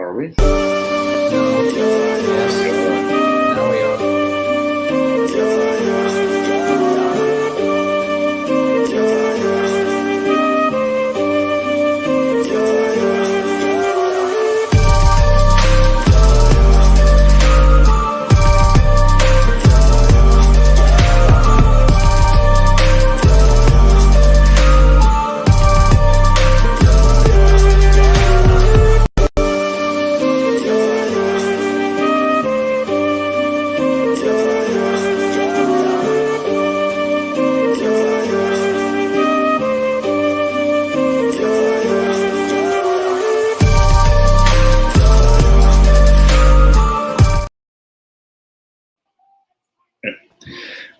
are we? No. Yes. Now we are.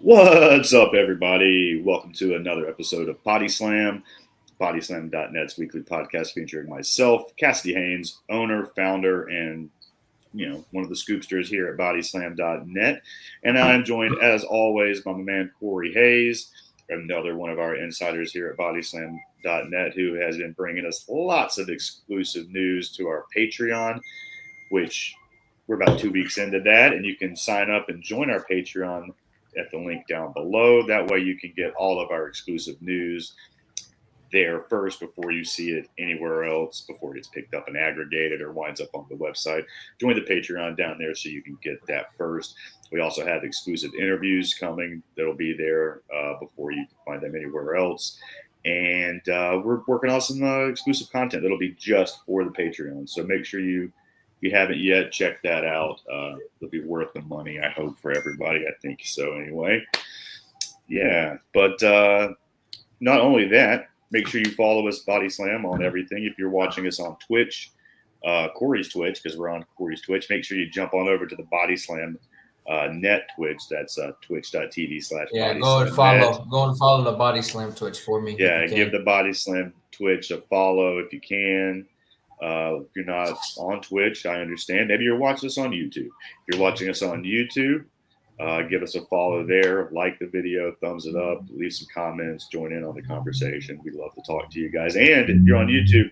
What's up, everybody? Welcome to another episode of Podyslam, Podyslam.net's weekly podcast featuring myself, Cassidy Haynes, owner, founder, and one of the scoopsters here at Bodyslam.net. And I'm joined, as always, by my man Cory Haynes, another one of our insiders here at Bodyslam.net, who has been bringing us lots of exclusive news to our Patreon, which we're about 2 weeks into that, and you can sign up and join our Patreon at the link down below. That way you can get all of our exclusive news there first before you see it anywhere else, before it gets picked up and aggregated or winds up on the website. Join the Patreon down there so you can get that first. We also have exclusive interviews coming that'll be there before you can find them anywhere else. And we're working on some exclusive content that'll be just for the Patreon. So make sure if you haven't yet, check that out. It'll be worth the money, I hope, for everybody. I think so anyway. Yeah, but not only that, make sure you follow us, Bodyslam, on everything. If you're watching us on Twitch, Cory's Twitch, because we're on Cory's Twitch, make sure you jump on over to the Bodyslam net Twitch. That's twitch.tv/Bodyslam. Yeah, go and follow the Bodyslam Twitch for me. Yeah, give the Bodyslam Twitch a follow if you can. If you're not on Twitch, I understand. Maybe you're watching us on YouTube. If you're watching us on YouTube, give us a follow there. Like the video, thumbs it up, leave some comments, join in on the conversation. We'd love to talk to you guys. And if you're on YouTube,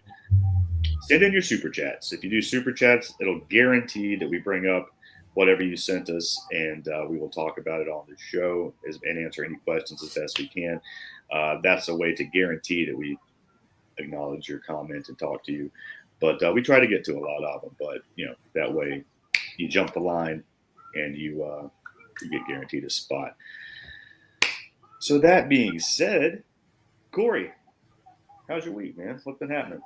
send in your super chats. If you do super chats, it'll guarantee that we bring up whatever you sent us, and we will talk about it on the show and answer any questions as best we can. That's a way to guarantee that we acknowledge your comment and talk to you. But we try to get to a lot of them. But, that way you jump the line and you get guaranteed a spot. So that being said, Cory, how's your week, man? What's been happening?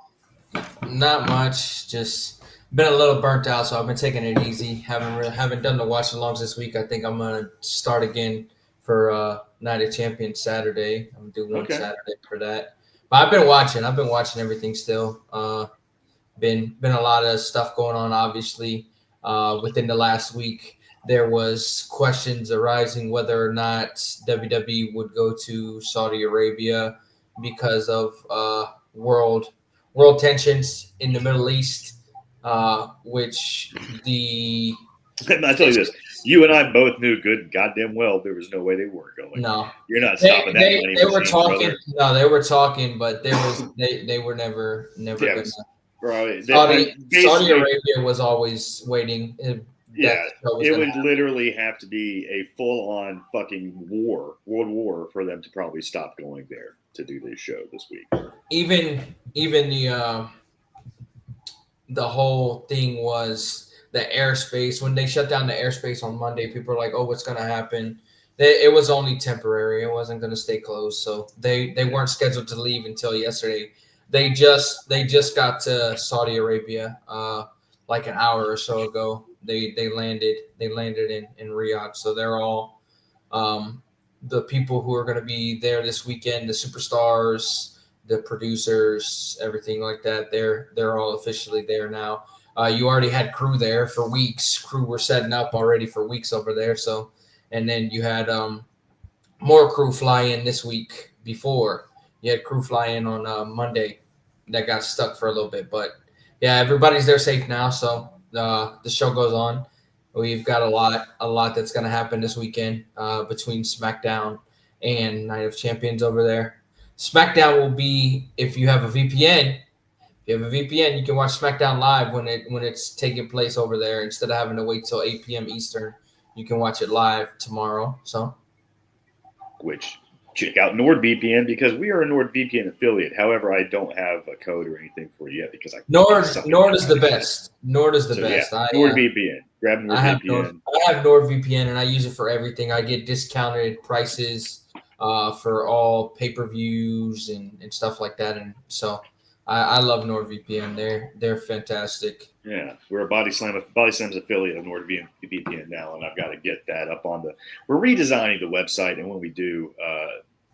Not much. Just been a little burnt out, so I've been taking it easy. Haven't done the watch alongs this week. I think I'm going to start again for Night of Champions Saturday. I'm going to do one Saturday for that. But I've been watching everything still. Been a lot of stuff going on, obviously. Within the last week, there was questions arising whether or not WWE would go to Saudi Arabia because of world tensions in the Middle East, which the I tell you this, you and I both knew good goddamn well there was no way they were going. No, you're not stopping that money. They were talking. Brother. No, they were talking, but they were never good. Right. Saudi Arabia was always waiting. It would literally have to be a full-on fucking world war for them to probably stop going there to do this show this week. Even the whole thing was the airspace. When they shut down the airspace on Monday, people are like, "Oh, what's going to happen?" It was only temporary. It wasn't going to stay closed, so they weren't scheduled to leave until yesterday. They just got to Saudi Arabia like an hour or so ago. They landed in Riyadh. So they're all the people who are going to be there this weekend, the superstars, the producers, everything like that. They're all officially there now. You already had crew there for weeks. Crew were setting up already for weeks over there. So, and then you had more crew fly in this week before. You had crew fly in on Monday that got stuck for a little bit. But, yeah, everybody's there safe now, so the show goes on. We've got a lot that's going to happen this weekend between SmackDown and Night of Champions over there. SmackDown will be, if you have a VPN, If you have a VPN, you can watch SmackDown live when it's taking place over there instead of having to wait till 8 p.m. Eastern. You can watch it live tomorrow. So, which check out NordVPN because we are a NordVPN affiliate. However, I don't have a code or anything for you yet because Nord is the best. Nord is the best. Yeah, NordVPN. Grab NordVPN. I have NordVPN and I use it for everything. I get discounted prices for all pay-per-views and stuff like that. And so I love NordVPN. They're fantastic. Yeah, we're a Bodyslam's affiliate of NordVPN now, and I've got to get that up on the. We're redesigning the website, and when we do,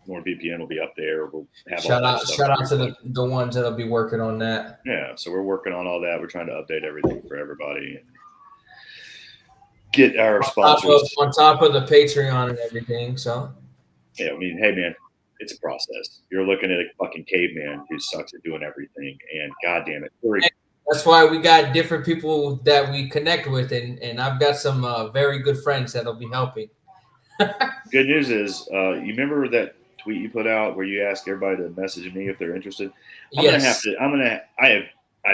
NordVPN will be up there. We'll have shout out to the ones that'll be working on that. Yeah, so we're working on all that. We're trying to update everything for everybody and get our sponsors on top of the Patreon and everything. So yeah, I mean, hey man, it's a process. You're looking at a fucking caveman who sucks at doing everything, and goddamn it, Cory. That's why we got different people that we connect with, and I've got some very good friends that'll be helping. Good news is, you remember that tweet you put out where you asked everybody to message me if they're interested? I'm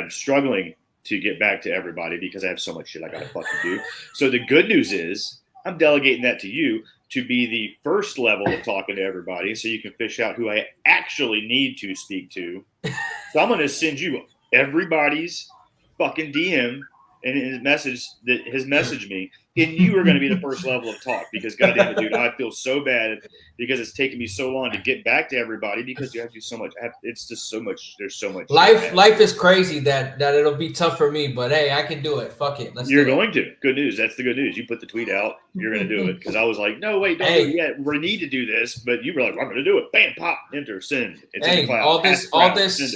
struggling to get back to everybody because I have so much shit I gotta fucking do. So the good news is I'm delegating that to you to be the first level of talking to everybody so you can fish out who I actually need to speak to. So I'm gonna send you everybody's fucking DM and his message that has messaged me, and you are going to be the first level of talk because goddamn it, dude, I feel so bad because it's taken me so long to get back to everybody because you have to do so much. It's just so much. There's so much. Life is crazy that it'll be tough for me, but hey, I can do it. Fuck it. You're going to. Good news. That's the good news. You put the tweet out. You're going to do it because I was like, no, wait, don't do it yet. We need to do this, but you were like, I'm going to do it. Bam, pop, enter, send. It's in the cloud.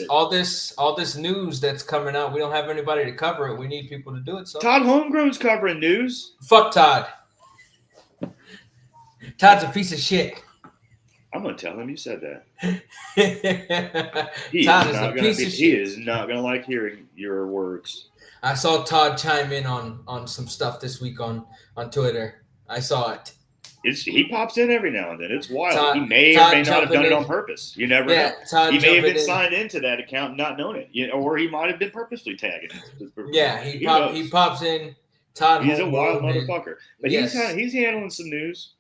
all this news that's coming out. We don't have anybody to cover it. We need people to do it. So Todd Holmgrown's covering news. Fuck Todd. Todd's a piece of shit. I'm gonna tell him you said that. He is not gonna like hearing your words. I saw Todd chime in on some stuff this week on Twitter. I saw it. He pops in every now and then. It's wild. He may or may not have done it on purpose. You never know. Todd he may have been signed into that account, not known it, or he might have been purposely tagging. Yeah, he pops in. Todd, he's a wild motherfucker, but he's handling some news.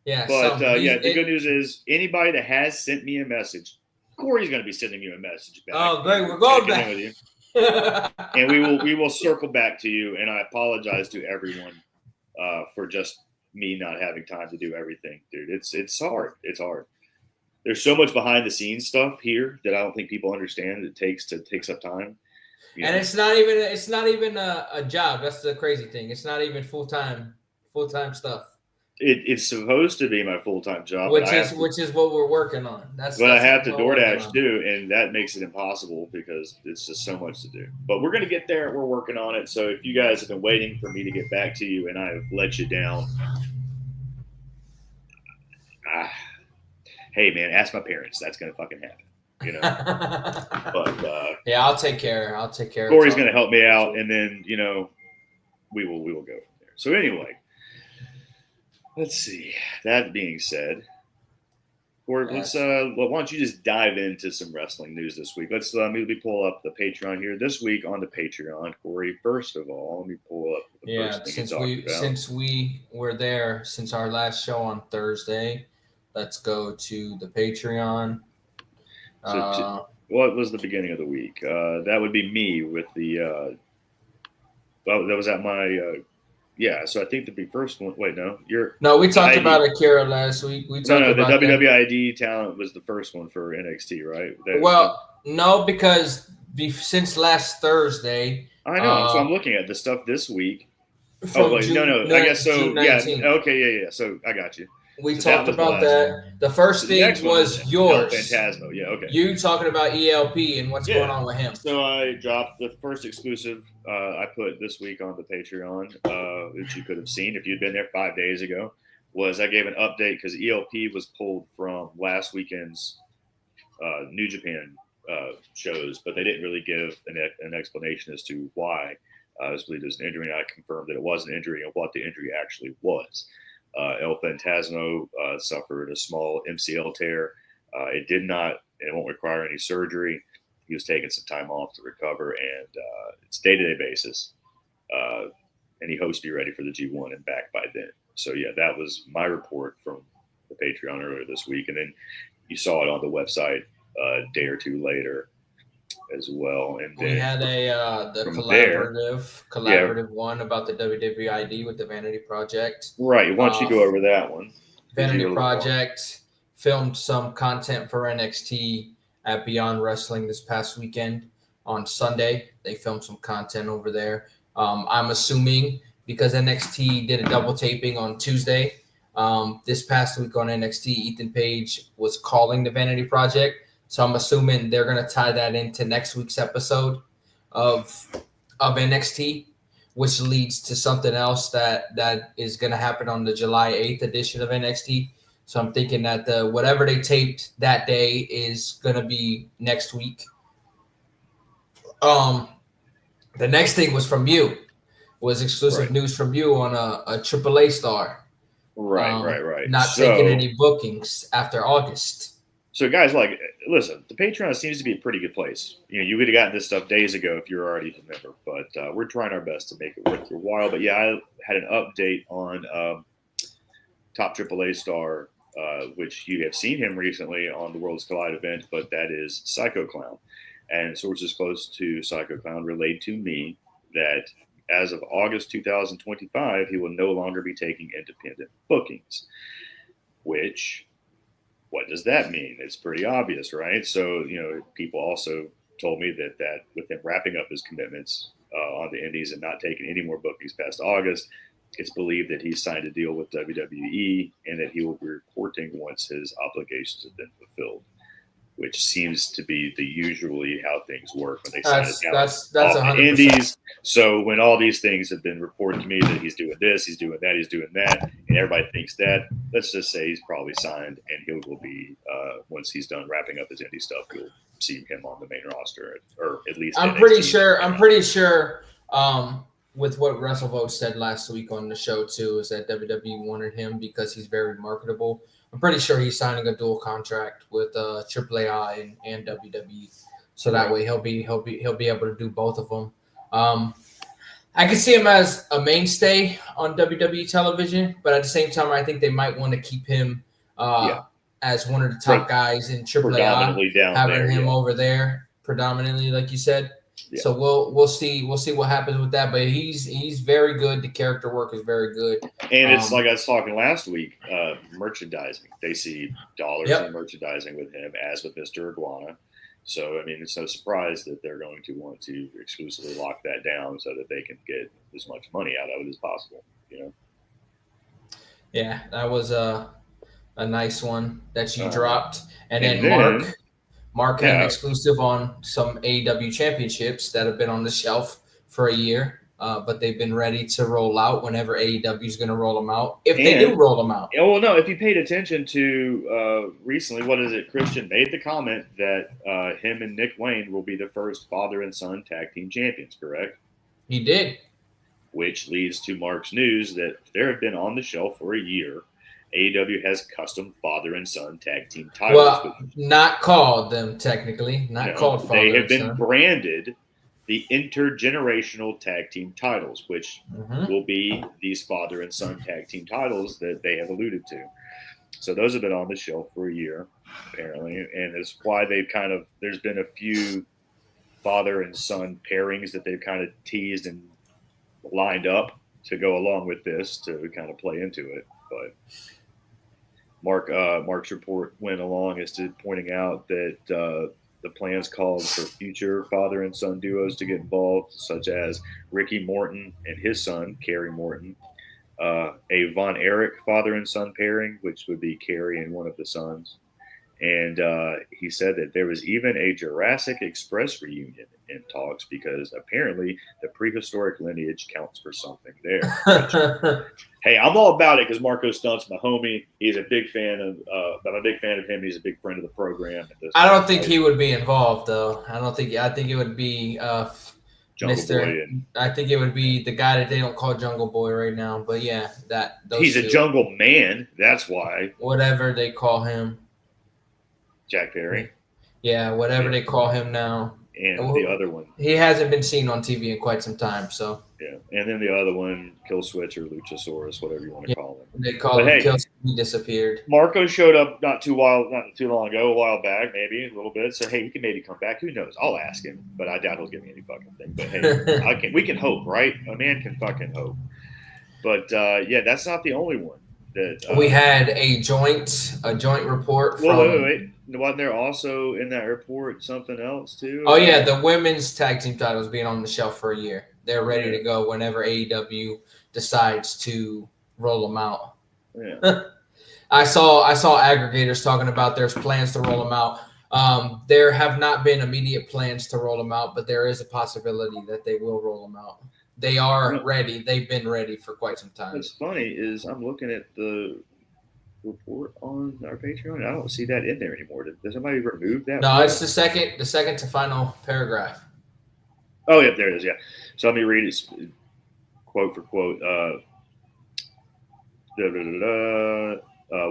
Yeah, but the good news is anybody that has sent me a message, Cory's going to be sending you a message back. Oh, great, we're going back with you, and we will circle back to you. And I apologize to everyone for just me not having time to do everything, dude. It's hard. It's hard. There's so much behind the scenes stuff here that I don't think people understand. It takes up time. And it's not even a job. That's the crazy thing. It's not even full time stuff. It's supposed to be my full-time job, which is what we're working on. That's I have to DoorDash too, and that makes it impossible because it's just so much to do. But we're gonna get there. We're working on it. So if you guys have been waiting for me to get back to you and I have let you down, hey man, ask my parents. That's gonna fucking happen. You know. But yeah, I'll take care. Cory's gonna help me out, and then we will go from there. So anyway. Let's see. That being said, Cory, why don't you just dive into some wrestling news this week? Let me pull up the Patreon here. This week on the Patreon, Cory, first of all, let me pull up the first thing you talked about. Since we were there since our last show on Thursday, let's go to the Patreon. What was the beginning of the week? That would be me with the that was at my yeah, so I think the first one. Wait, no, we talked about Akira last week. The WWID talent was the first one for NXT, right? No, because since last Thursday, I know. So I'm looking at the stuff this week. June, I guess so. June 19th. Yeah. Okay. Yeah. So I got you. We talked about that. The first thing was yours. Phantasmo. Yeah, okay. You talking about ELP and what's going on with him. So I dropped the first exclusive I put this week on the Patreon, which you could have seen if you'd been there 5 days ago, was I gave an update because ELP was pulled from last weekend's New Japan shows, but they didn't really give an explanation as to why. I was believed it was an injury, and I confirmed that it was an injury and what the injury actually was. El Phantasmo suffered a small MCL tear. It won't require any surgery. he was taking some time off to recover, and it's day-to-day basis. And he hopes to be ready for the G1 and back by then. So, yeah, that was my report from the Patreon earlier this week. And then you saw it on the website a day or two later as well. And we had the collaborative one about the WWE ID with the Vanity Project. Right. Why don't you go over that one? Vanity Project filmed some content for NXT at Beyond Wrestling this past weekend on Sunday. They filmed some content over there. I'm assuming because NXT did a double taping on Tuesday. This past week on NXT, Ethan Page was calling the Vanity Project. So I'm assuming they're going to tie that into next week's episode of NXT, which leads to something else that is going to happen on the July 8th edition of NXT. So I'm thinking that whatever they taped that day is going to be next week. The next thing was from you, was exclusive news from you on a AAA star. Right. Not taking any bookings after August. So, guys, listen, the Patreon seems to be a pretty good place. You would have gotten this stuff days ago if you're already a member, but we're trying our best to make it worth your while. But, yeah, I had an update on top AAA star, which you have seen him recently on the Worlds Collide event, but that is Psycho Clown. And sources close to Psycho Clown relayed to me that as of August 2025, he will no longer be taking independent bookings, which... what does that mean? It's pretty obvious, right? So, people also told me that with him wrapping up his commitments on the indies and not taking any more bookings past August, it's believed that he's signed a deal with WWE and that he will be reporting once his obligations have been fulfilled, which seems to be usually how things work when they sign it down that's off 100%. the indies. So when all these things have been reported to me that he's doing this, he's doing that, he's doing that, and everybody thinks that, let's just say he's probably signed and he will be, once he's done wrapping up his indie stuff, you'll see him on the main roster, or at least I'm pretty sure with what WrestleVote said last week on the show too, is that WWE wanted him because he's very marketable. I'm pretty sure he's signing a dual contract with AAA and WWE, so that way he'll be able to do both of them. I can see him as a mainstay on WWE television, but at the same time, I think they might want to keep him as one of the top guys in AAA, having him over there predominantly, like you said. Yeah. So we'll see what happens with that, but he's very good. The character work is very good, and it's like I was talking last week. Merchandising, they see dollars in merchandising with him, as with Mr. Iguana. So I mean, it's no surprise that they're going to want to exclusively lock that down so that they can get as much money out of it as possible. Yeah, that was a nice one that you dropped, and then Mark had an exclusive on some AEW championships that have been on the shelf for a year, but they've been ready to roll out whenever AEW is going to roll them out, if they do roll them out. Well, no, if you paid attention to recently, Christian made the comment that him and Nick Wayne will be the first father and son tag team champions, correct? He did. Which leads to Mark's news that there have been on the shelf for a year. AEW has custom father and son tag team titles. Well, not called them technically. Called father and son. They have been branded the intergenerational tag team titles, which will be these father and son tag team titles that they have alluded to. So those have been on the shelf for a year, apparently. And it's why there's been a few father and son pairings that they've kind of teased and lined up to go along with this to kind of play into it. But Mark's report went along as to pointing out that the plans called for future father and son duos to get involved, such as Ricky Morton and his son, Kerry Morton, a Von Erich father and son pairing, which would be Kerry and one of the sons. And he said that there was even a Jurassic Express reunion in talks because apparently the prehistoric lineage counts for something there. Hey, I'm all about it because Marco Stunt's my homie. He's a big fan of I'm a big fan of him. He's a big friend of the program. I don't think he would be involved, though. I think it would be Jungle Boy. I think it would be the guy that they don't call Jungle Boy right now. But yeah, he's a Jungle Man. That's why. Whatever they call him. Jack Perry. Yeah, whatever they call him now. and the other one. He hasn't been seen on TV in quite some time, so. Yeah, and then the other one, Kill Switch or Luchasaurus, whatever you want to call him. They call him Kill Switch. He disappeared. Marco showed up not too long ago, a while back, maybe a little bit. So hey, he can maybe come back. Who knows? I'll ask him, but I doubt he'll give me any fucking thing. But hey, we can hope, right? A man can fucking hope. But yeah, that's not the only one. That we had a joint report. Wait. Wasn't there also in that report something else too? Oh yeah, the women's tag team titles being on the shelf for a year. They're ready to go whenever AEW decides to roll them out. Yeah. I saw aggregators talking about there's plans to roll them out. There have not been immediate plans to roll them out, but there is a possibility that they will roll them out. They are ready. They've been ready for quite some time. What's funny is I'm looking at the report on our Patreon. I don't see that in there anymore. Did somebody remove that? No, it's the second to final paragraph. Oh yeah, there it is. Yeah. So let me read it quote for quote.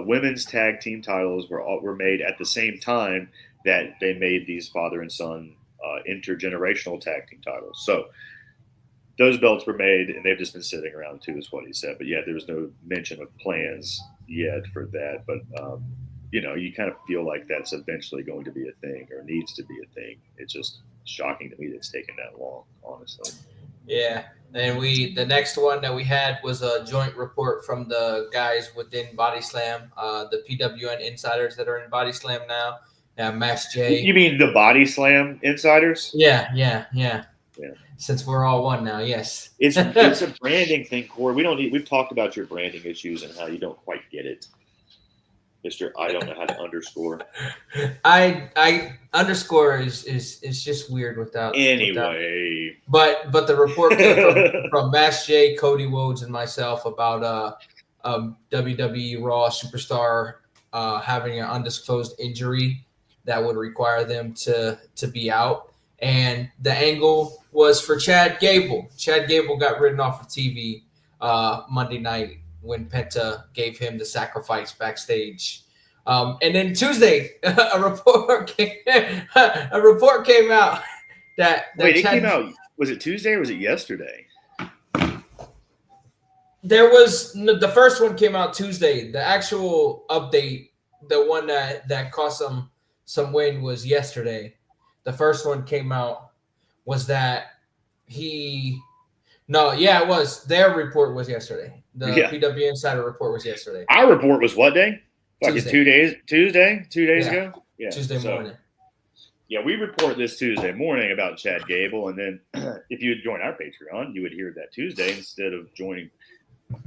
Women's tag team titles were made at the same time that they made these father and son intergenerational tag team titles. So those belts were made, and they've just been sitting around too, is what he said. But yeah, there was no mention of plans yet for that. But you kind of feel like that's eventually going to be a thing, or needs to be a thing. It's just shocking to me that it's taken that long, honestly. Yeah, and the next one that we had was a joint report from the guys within Bodyslam, the PWN insiders that are in Bodyslam now. Max J. You mean the Bodyslam insiders? Yeah. Since we're all one now, yes. It's a branding thing, Cory. We've talked about your branding issues and how you don't quite get it. Mr. I don't know how to underscore. I underscore is just weird without anyway. But the report came from Max J, Cody Rhodes, and myself about WWE Raw superstar having an undisclosed injury that would require them to be out. And the angle was for Chad Gable. Chad Gable got written off of TV Monday night when Penta gave him the sacrifice backstage. And then Tuesday, a report came out that it came out. Was it Tuesday or was it yesterday? There was the first one came out Tuesday. The actual update, the one that cost some wind, was yesterday. The first one came out was that it was their report was yesterday. The PW Insider report was yesterday. Our report was what day? Fucking 2 days. Two days ago. Yeah, Tuesday morning. Yeah, we report this Tuesday morning about Chad Gable, and then if you would join our Patreon, you would hear that Tuesday instead of joining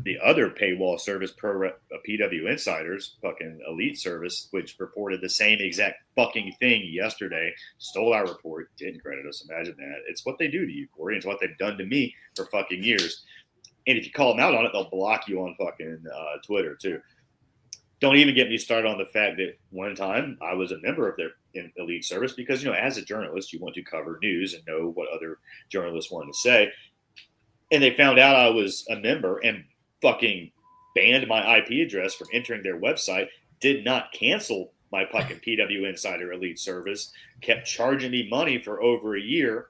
the other paywall service, PW Insiders, fucking elite service, which reported the same exact fucking thing yesterday, stole our report, didn't credit us. Imagine that. It's what they do to you, Cory. It's what they've done to me for fucking years. And if you call them out on it, they'll block you on fucking Twitter too. Don't even get me started on the fact that one time I was a member of their elite service because, as a journalist, you want to cover news and know what other journalists wanted to say. And they found out I was a member and fucking banned my IP address from entering their website, did not cancel my fucking PW Insider Elite service, kept charging me money for over a year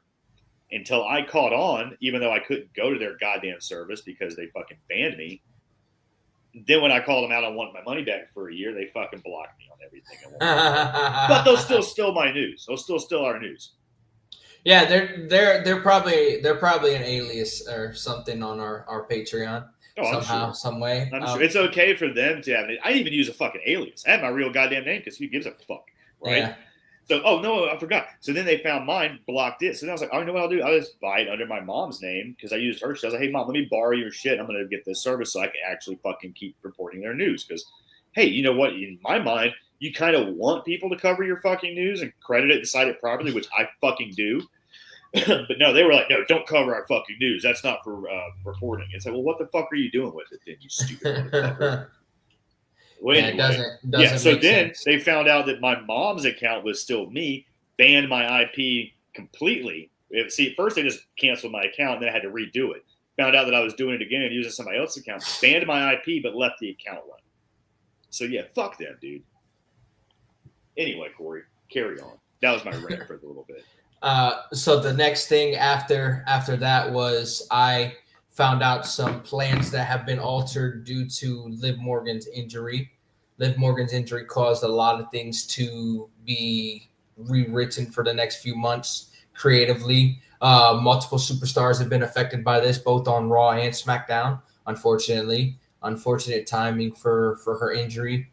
until I caught on, even though I couldn't go to their goddamn service because they fucking banned me. Then when I called them out on wanting my money back for a year, they fucking blocked me on everything. But they'll still steal my news. They'll still steal our news. Yeah, they're probably an alias or something on our Patreon. Somehow, some way. I'm sure it's okay for them to have it. I didn't even use a fucking alias. I had my real goddamn name because who gives a fuck, right? Yeah. So, I forgot. So then they found mine, blocked it. So then I was like, oh, you know what I'll do? I'll just buy it under my mom's name because I used her. So I was like, hey, Mom, let me borrow your shit. I'm going to get this service so I can actually fucking keep reporting their news. Because, hey, you know what? In my mind, you kind of want people to cover your fucking news and credit it and cite it properly, which I fucking do. But no, they were like, no, don't cover our fucking news. That's not for reporting. It's like, well, what the fuck are you doing with it then, you stupid motherfucker? Well, anyway. It doesn't so then sense. They found out that my mom's account was still me, banned my IP completely. See, at first they just canceled my account, and then I had to redo it. Found out that I was doing it again and using somebody else's account, banned my IP, but left the account running. So yeah, fuck them, dude. Anyway, Cory, carry on. That was my rant for a little bit. So the next thing after that was I found out some plans that have been altered due to Liv Morgan's injury. Liv Morgan's injury caused a lot of things to be rewritten for the next few months creatively. Multiple superstars have been affected by this, both on Raw and SmackDown. Unfortunately, unfortunate timing for her injury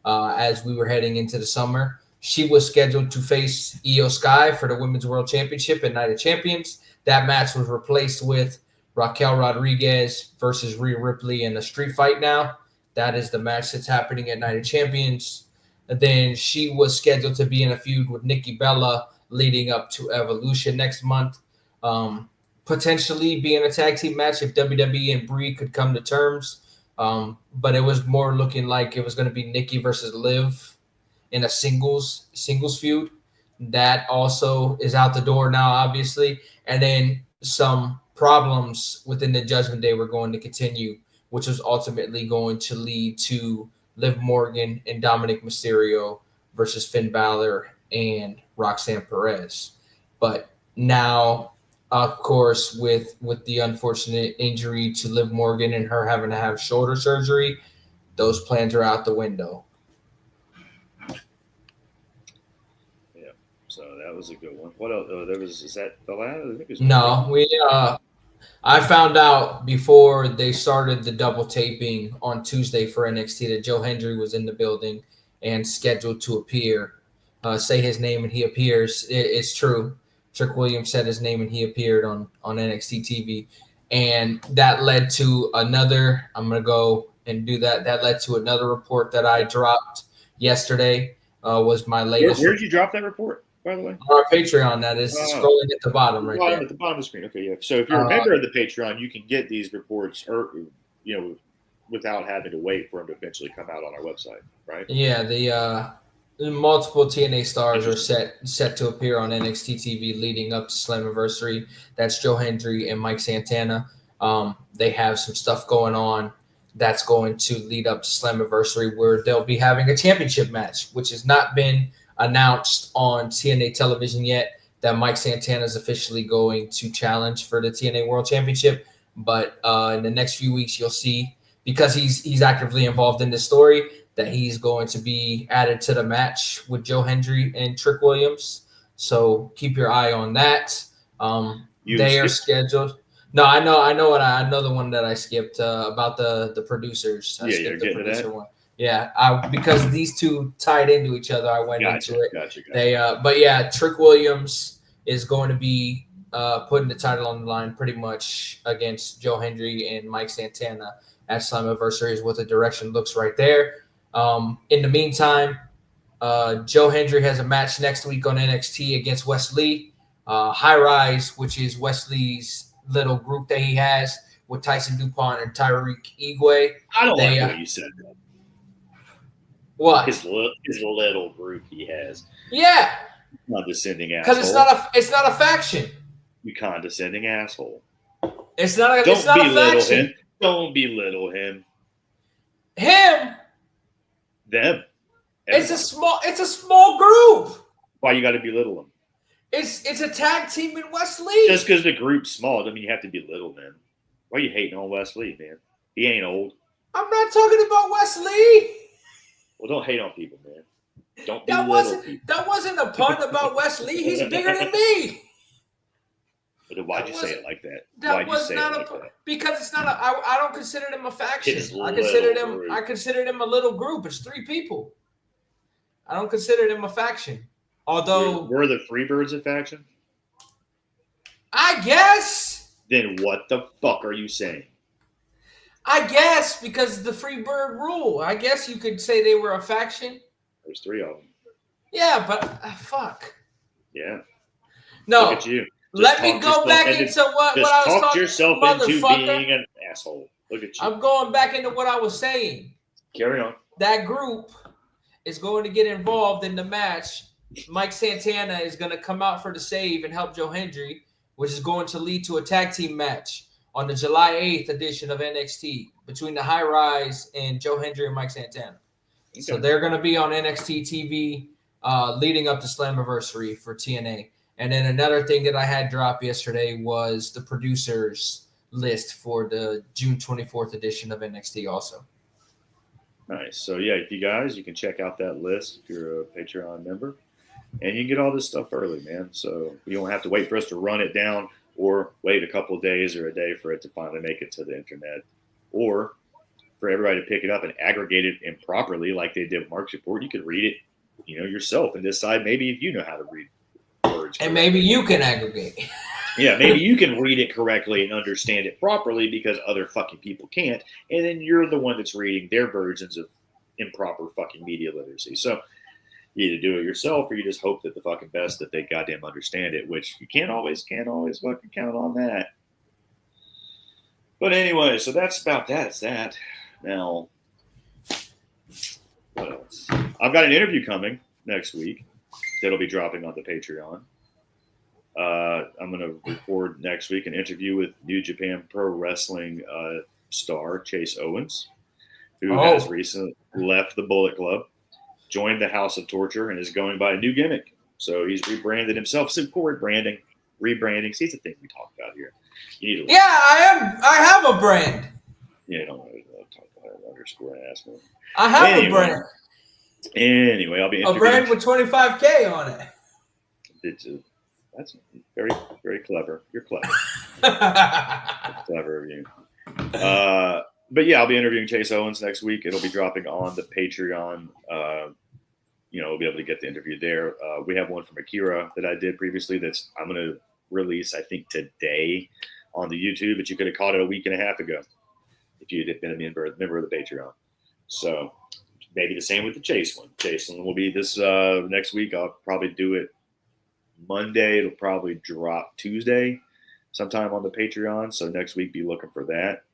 as we were heading into the summer. She was scheduled to face Io Sky for the Women's World Championship at Night of Champions. That match was replaced with Raquel Rodriguez versus Rhea Ripley in a street fight now. That is the match that's happening at Night of Champions. And then she was scheduled to be in a feud with Nikki Bella leading up to Evolution next month. Potentially be in a tag team match if WWE and Brie could come to terms. But it was more looking like it was going to be Nikki versus Liv in a singles feud. That also is out the door now, obviously. And then some problems within the Judgment Day were going to continue, which was ultimately going to lead to Liv Morgan and Dominic Mysterio versus Finn Balor and Roxanne Perez. But now, of course, with the unfortunate injury to Liv Morgan and her having to have shoulder surgery, those plans are out the window. Yeah, so that was a good one. What else? Is that the last? I think it was No, I found out before they started the double taping on Tuesday for NXT that Joe Hendry was in the building and scheduled to appear. Say his name and he appears. It's true. Trick Williams said his name and he appeared on NXT TV. And that led to another, I'm going to go and do that. That led to another report that I dropped yesterday was my latest. Where did you drop that report, by the way? On our Patreon, that is scrolling at the bottom right there. At the bottom of the screen. Okay, yeah. So if you're a member of the Patreon, you can get these reports, without having to wait for them to eventually come out on our website, right? Yeah, the multiple TNA stars are set to appear on NXT TV leading up to Slammiversary. That's Joe Hendry and Mike Santana. They have some stuff going on that's going to lead up to Slammiversary where they'll be having a championship match, which has not been announced on TNA television yet, that Mike Santana is officially going to challenge for the TNA World Championship. But in the next few weeks, you'll see, because he's actively involved in this story, that he's going to be added to the match with Joe Hendry and Trick Williams. So keep your eye on that. They are scheduled. No, I know the one that I skipped about the producers. I skipped the producer one. Yeah, because these two tied into each other, I went into it. Gotcha. But yeah, Trick Williams is going to be putting the title on the line pretty much against Joe Hendry and Mike Santana at Slammiversary is what the direction looks right there. In the meantime, Joe Hendry has a match next week on NXT against Wes Lee. High Rise, which is Wesley's little group that he has with Tyson DuPont and Tyreek Igwe. I don't like the way you said that. What? His little group he has. Yeah. Condescending asshole. Because it's not a faction. You condescending asshole. It's not a faction. Him. Don't belittle him. Him. Them. Everybody. It's a small group. Why you got to belittle them? It's a tag team in Wes Lee. Just because the group's small doesn't mean you have to belittle them. Why are you hating on Wes Lee, man? He ain't old. I'm not talking about Wes Lee. Well, don't hate on people, man. Don't belittle people. That wasn't a pun about Wes Lee. He's bigger than me. But then why'd you say it like that? That was not a pun. Because it's not a. I don't consider them a faction. I consider them a little group. It's 3 people. I don't consider them a faction. Although were the Freebirds a faction? I guess. Then what the fuck are you saying? I guess because the Freebird rule. I guess you could say they were a faction. There's 3 of them. Yeah, but fuck. Yeah. No. Look at you. Let me go back into what I was talking about. Talk yourself into being an asshole. Look at you. I'm going back into what I was saying. Carry on. That group is going to get involved in the match. Mike Santana is going to come out for the save and help Joe Hendry, which is going to lead to a tag team match on the July 8th edition of NXT between the High Rise and Joe Hendry and Mike Santana. Okay. So they're going to be on NXT TV leading up to Slammiversary for TNA. And then another thing that I had dropped yesterday was the producers list for the June 24th edition of NXT also. Nice. So, yeah, if you guys, you can check out that list if you're a Patreon member. And you can get all this stuff early, man. So you don't have to wait for us to run it down or wait a couple of days or a day for it to finally make it to the internet. Or for everybody to pick it up and aggregate it improperly like they did with Mark's report. You could read it, yourself and decide maybe if you know how to read words. And maybe you can aggregate. Yeah, maybe you can read it correctly and understand it properly because other fucking people can't. And then you're the one that's reading their versions of improper fucking media literacy. So you either do it yourself or you just hope that the fucking best that they goddamn understand it, which you can't always fucking count on that. But anyway, so that's about that. It's that. Now, what else? I've got an interview coming next week that'll be dropping on the Patreon. I'm going to record next week an interview with New Japan Pro Wrestling star Chase Owens, who has recently left the Bullet Club, joined the House of Torture, and is going by a new gimmick. So he's rebranded himself. So Cory rebranding. See, it's a thing we talk about here. You need to I have a brand. Yeah, I don't know. Talk about underscore ass. I have a brand. Anyway, I'll be a brand with 25K on it. That's very, very clever. You're clever. Clever of you. But yeah, I'll be interviewing Chase Owens next week. It'll be dropping on the Patreon. We'll be able to get the interview there. We have one from Akira that I did previously I'm going to release, I think, today on the YouTube, but you could have caught it a week and a half ago if you had been a member of the Patreon. So maybe the same with the Chase one. Chase one will be this next week. I'll probably do it Monday. It'll probably drop Tuesday sometime on the Patreon. So next week, be looking for that.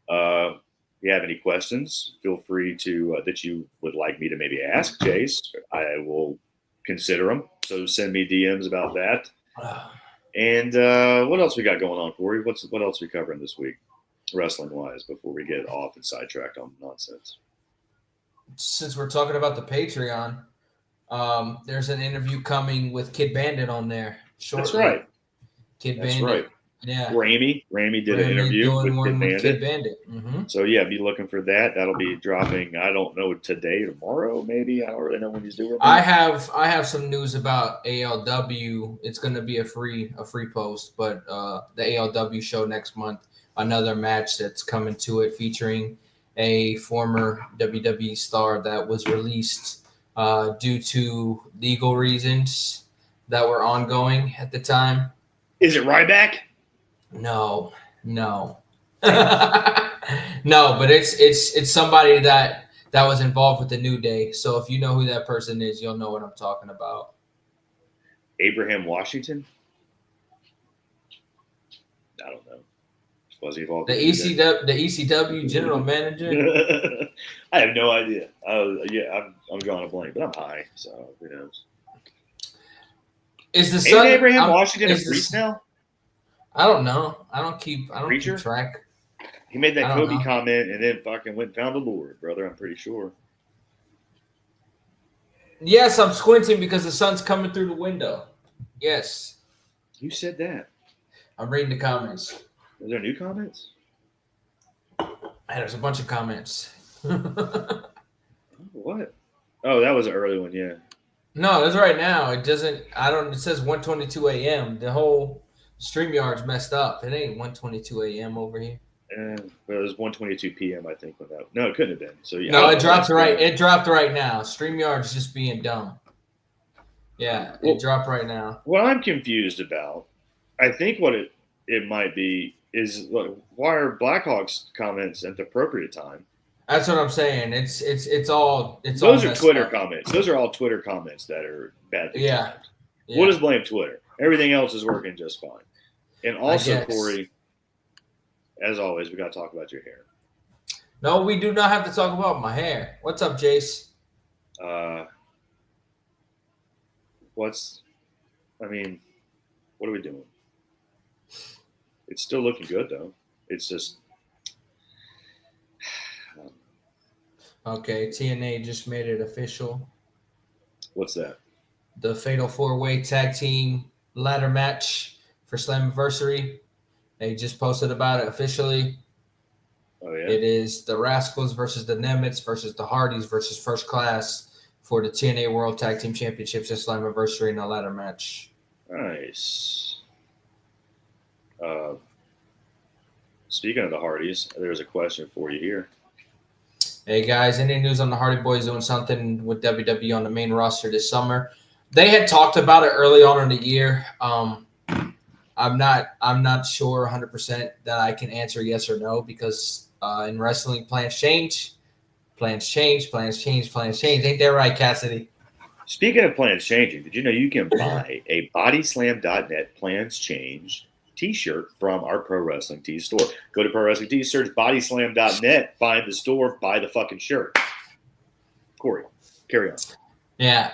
If you have any questions, feel free to that you would like me to maybe ask Chase. I will consider them. So send me DMs about that. And what else we got going on, Cory? What else we covering this week, wrestling wise, before we get off and sidetracked on nonsense? Since we're talking about the Patreon, there's an interview coming with Kid Bandit on there shortly. That's right. Kid That's Bandit. right. Yeah. Ramy did an interview with Kid Bandit. Mm-hmm. So yeah, be looking for that. That'll be dropping. I don't know, today, tomorrow, maybe. I don't really know when he's doing. I have some news about ALW. It's going to be a free post, but the ALW show next month, another match that's coming to it featuring a former WWE star that was released due to legal reasons that were ongoing at the time. Is it Ryback? No. No, but it's somebody that was involved with the New Day. So if you know who that person is, you'll know what I'm talking about. Abraham Washington? I don't know. Was he involved? The ECW general manager? I have no idea. I'm drawing a blank, but I'm high, so who knows? Is the son Abraham Washington a priest now? I don't know. I don't keep track. He made that Kobe comment and then fucking went and found the Lord, brother. I'm pretty sure. Yes, I'm squinting because the sun's coming through the window. Yes. You said that. I'm reading the comments. Are there new comments? There's a bunch of comments. What? Oh, that was an early one, yeah. No, that's right now. It says 1:22 a.m. The whole StreamYard's messed up. It ain't 1:22 a.m. over here. Well, it was 1:22 p.m. I think. No, it couldn't have been. So yeah. No, it dropped right. It dropped right now. StreamYard's just being dumb. Yeah, it dropped right now. What I'm confused about, I think what it might be is why are Blackhawks comments at the appropriate time? That's what I'm saying. It's all. Those are Twitter comments. Those are all Twitter comments that are bad. Yeah. We'll just blame Twitter. Everything else is working just fine. And also, Cory, as always, we got to talk about your hair. No, we do not have to talk about my hair. What's up, Jace? What are we doing? It's still looking good, though. It's just. Okay, TNA just made it official. What's that? The Fatal 4-Way Tag Team ladder match for Slammiversary. They just posted about it officially. Oh yeah. It is the Rascals versus the Nemitz versus the Hardys versus First Class for the TNA World Tag Team Championships at Slammiversary in a ladder match. Nice. Speaking of the Hardys, there's a question for you here. Hey guys, any news on the Hardy Boys doing something with WWE on the main roster this summer? They had talked about it early on in the year. I'm not sure 100% that I can answer yes or no because in wrestling plans change. Ain't that right, Cassidy? Speaking of plans changing, did you know you can buy a Bodyslam.net plans change t-shirt from our Pro Wrestling Tees store? Go to Pro Wrestling Tees, search Bodyslam.net, find the store, buy the fucking shirt. Cory, carry on. Yeah.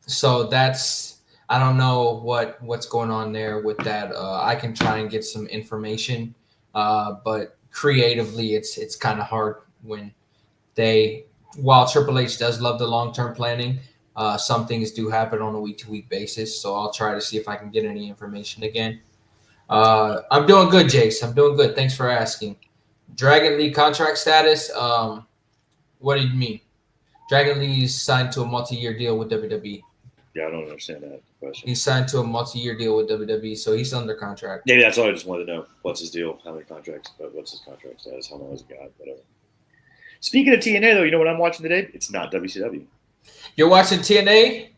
So that's, I don't know what's going on there with that. I can try and get some information, but creatively it's kind of hard when while Triple H does love the long-term planning, some things do happen on a week-to-week basis. So I'll try to see if I can get any information again. I'm doing good, Jace. I'm doing good. Thanks for asking. Dragon Lee contract status. What do you mean? Dragon Lee's signed to a multi-year deal with WWE. Yeah, I don't understand that question. He's signed to a multi-year deal with WWE, so he's under contract. Yeah, that's all I just wanted to know. What's his deal? How many contracts? What's his contract status? How long has he got? Whatever. Speaking of TNA, though, you know what I'm watching today? It's not WCW. You're watching TNA?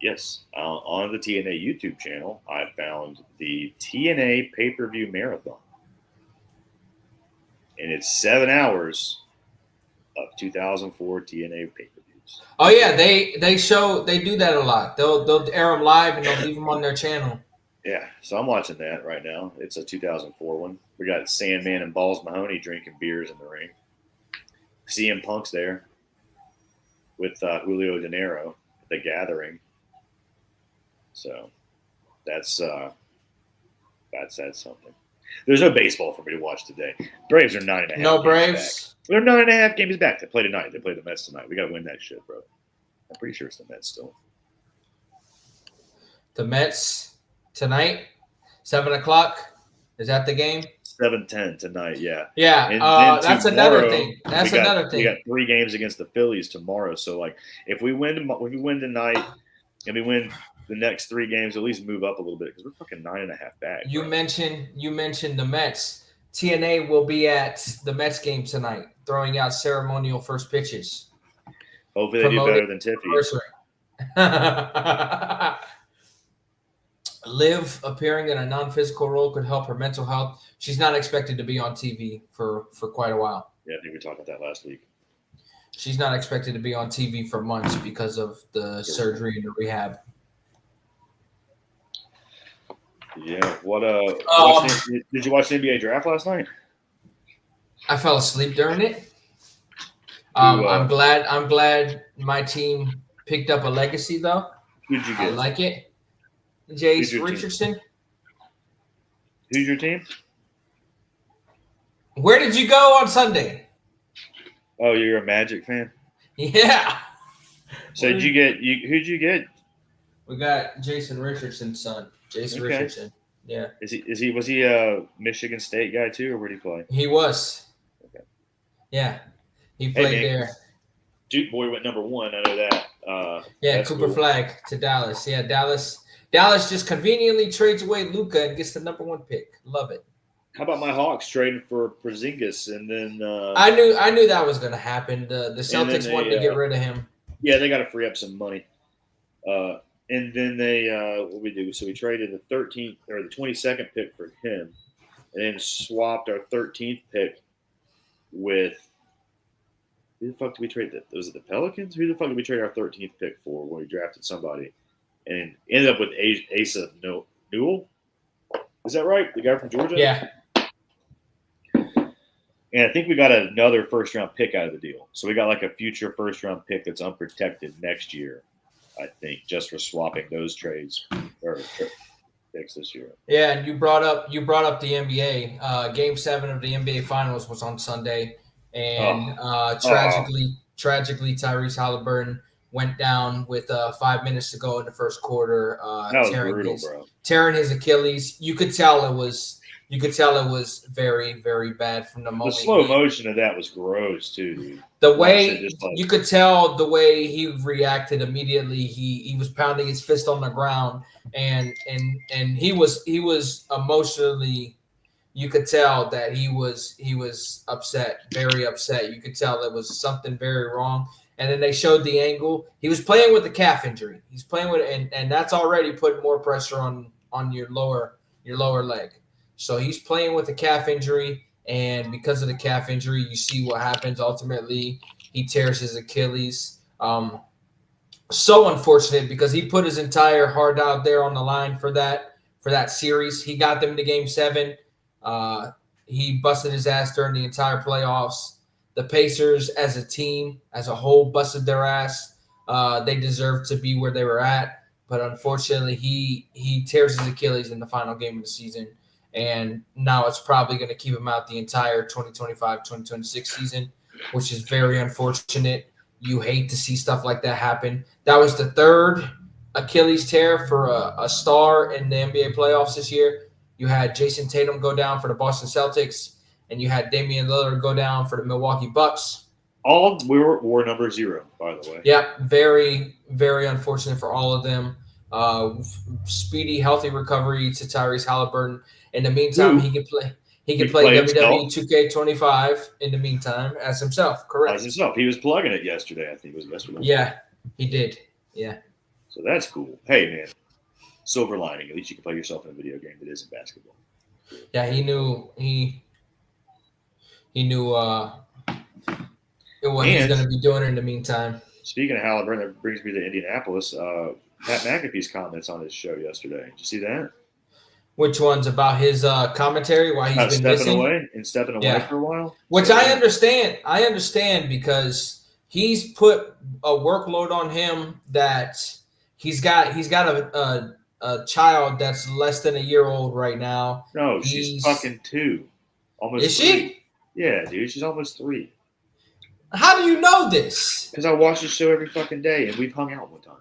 Yes. On the TNA YouTube channel, I found the TNA pay-per-view marathon. And it's 7 hours of 2004 TNA pay-per-views. Oh, yeah. They do that a lot. They'll air them live and they'll leave them on their channel. Yeah. So I'm watching that right now. It's a 2004 one. We got Sandman and Balls Mahoney drinking beers in the ring. CM Punk's there with Julio De Niro at the Gathering. So that's something. There's no baseball for me to watch today. Braves are 9.5. No Braves. Back. They're 9.5 games back. They play tonight. They play the Mets tonight. We got to win that shit, bro. I'm pretty sure it's the Mets still. The Mets tonight, 7:00. Is that the game? 7:10 tonight. Yeah. Yeah. And that's another thing. That's another thing. We got 3 games against the Phillies tomorrow. So like, if we win tonight and we win the next 3 games, at least move up a little bit because we're fucking 9.5 back. You mentioned the Mets. TNA will be at the Mets game tonight, throwing out ceremonial first pitches. Hopefully they do better than Tiffy. Liv appearing in a non-physical role could help her mental health. She's not expected to be on TV for quite a while. Yeah, I think we talked about that last week. She's not expected to be on TV for months because of the surgery and the rehab. Yeah. Did you watch the NBA draft last night? I fell asleep during it. I'm glad my team picked up a legacy though. Who'd you get? I like it. Jace Richardson. Team? Who's your team? Where did you go on Sunday? Oh, you're a Magic fan? Yeah. So who'd you get? We got Jason Richardson's son. Jason Richardson. Yeah. Was he a Michigan State guy too, or where did he play? He was. Okay. Yeah. He played there. Duke boy went number 1. I know that. Yeah, Cooper Flag to Dallas. Yeah, Dallas just conveniently trades away Luka and gets the number 1 pick. Love it. How about my Hawks trading for Porzingis and then? I knew that was going to happen. The Celtics wanted to get rid of him. Yeah, they got to free up some money. And then they what we do? So we traded the 13th or the 22nd pick for him, and then swapped our 13th pick with. Who the fuck did we trade that? Was it the Pelicans? Who the fuck did we trade our 13th pick for when we drafted somebody? And ended up with Asa Newell. Is that right? The guy from Georgia? Yeah. And I think we got another first-round pick out of the deal. So we got like a future first-round pick that's unprotected next year, I think, just for swapping those trades or picks this year. Yeah, and you brought up the NBA. Game 7 of the NBA Finals was on Sunday. And tragically, Tyrese Halliburton went down with 5 minutes to go in the first quarter, That was brutal, bro. tearing his Achilles. You could tell it was very, very bad from the The moment. slow motion of that was gross too, dude. The way you could tell the way he reacted immediately. He was pounding his fist on the ground, and he was emotionally. You could tell that he was upset, very upset. You could tell there was something very wrong. And then they showed the angle. He was playing with a calf injury. He's playing with, and that's already put more pressure on your lower leg. So he's playing with a calf injury, and because of the calf injury, you see what happens. Ultimately, he tears his Achilles. So unfortunate because he put his entire heart out there on the line for that series. He got them to Game 7. He busted his ass during the entire playoffs. The Pacers, as a team, as a whole, busted their ass. They deserved to be where they were at, but unfortunately, he tears his Achilles in the final game of the season, and now it's probably going to keep him out the entire 2025-2026 season, which is very unfortunate. You hate to see stuff like that happen. That was the third Achilles tear for a star in the NBA playoffs this year. You had Jason Tatum go down for the Boston Celtics, and you had Damian Lillard go down for the Milwaukee Bucks. All were number 0, by the way. Yeah, very, very unfortunate for all of them. Speedy, healthy recovery to Tyrese Halliburton. In the meantime, he can play. He can play WWE 2K25 in the meantime as himself. Correct. As himself. He was plugging it yesterday. I think it was yesterday. Yeah, he did. Yeah. So that's cool. Hey, man. Silver lining. At least you can play yourself in a video game that isn't basketball. Yeah, he knew what he's going to be doing in the meantime. Speaking of Halliburton, that brings me to Indianapolis. Pat McAfee's comments on his show yesterday. Did you see that? Which one's about his commentary? Why he's been stepping away for a while? Which I understand. I understand because he's put a workload on him that he's got a child that's less than a year old right now. No, she's fucking 2. Almost is 3. she? Yeah, dude, she's almost 3. How do you know this? Because I watch the show every fucking day, and we've hung out one time.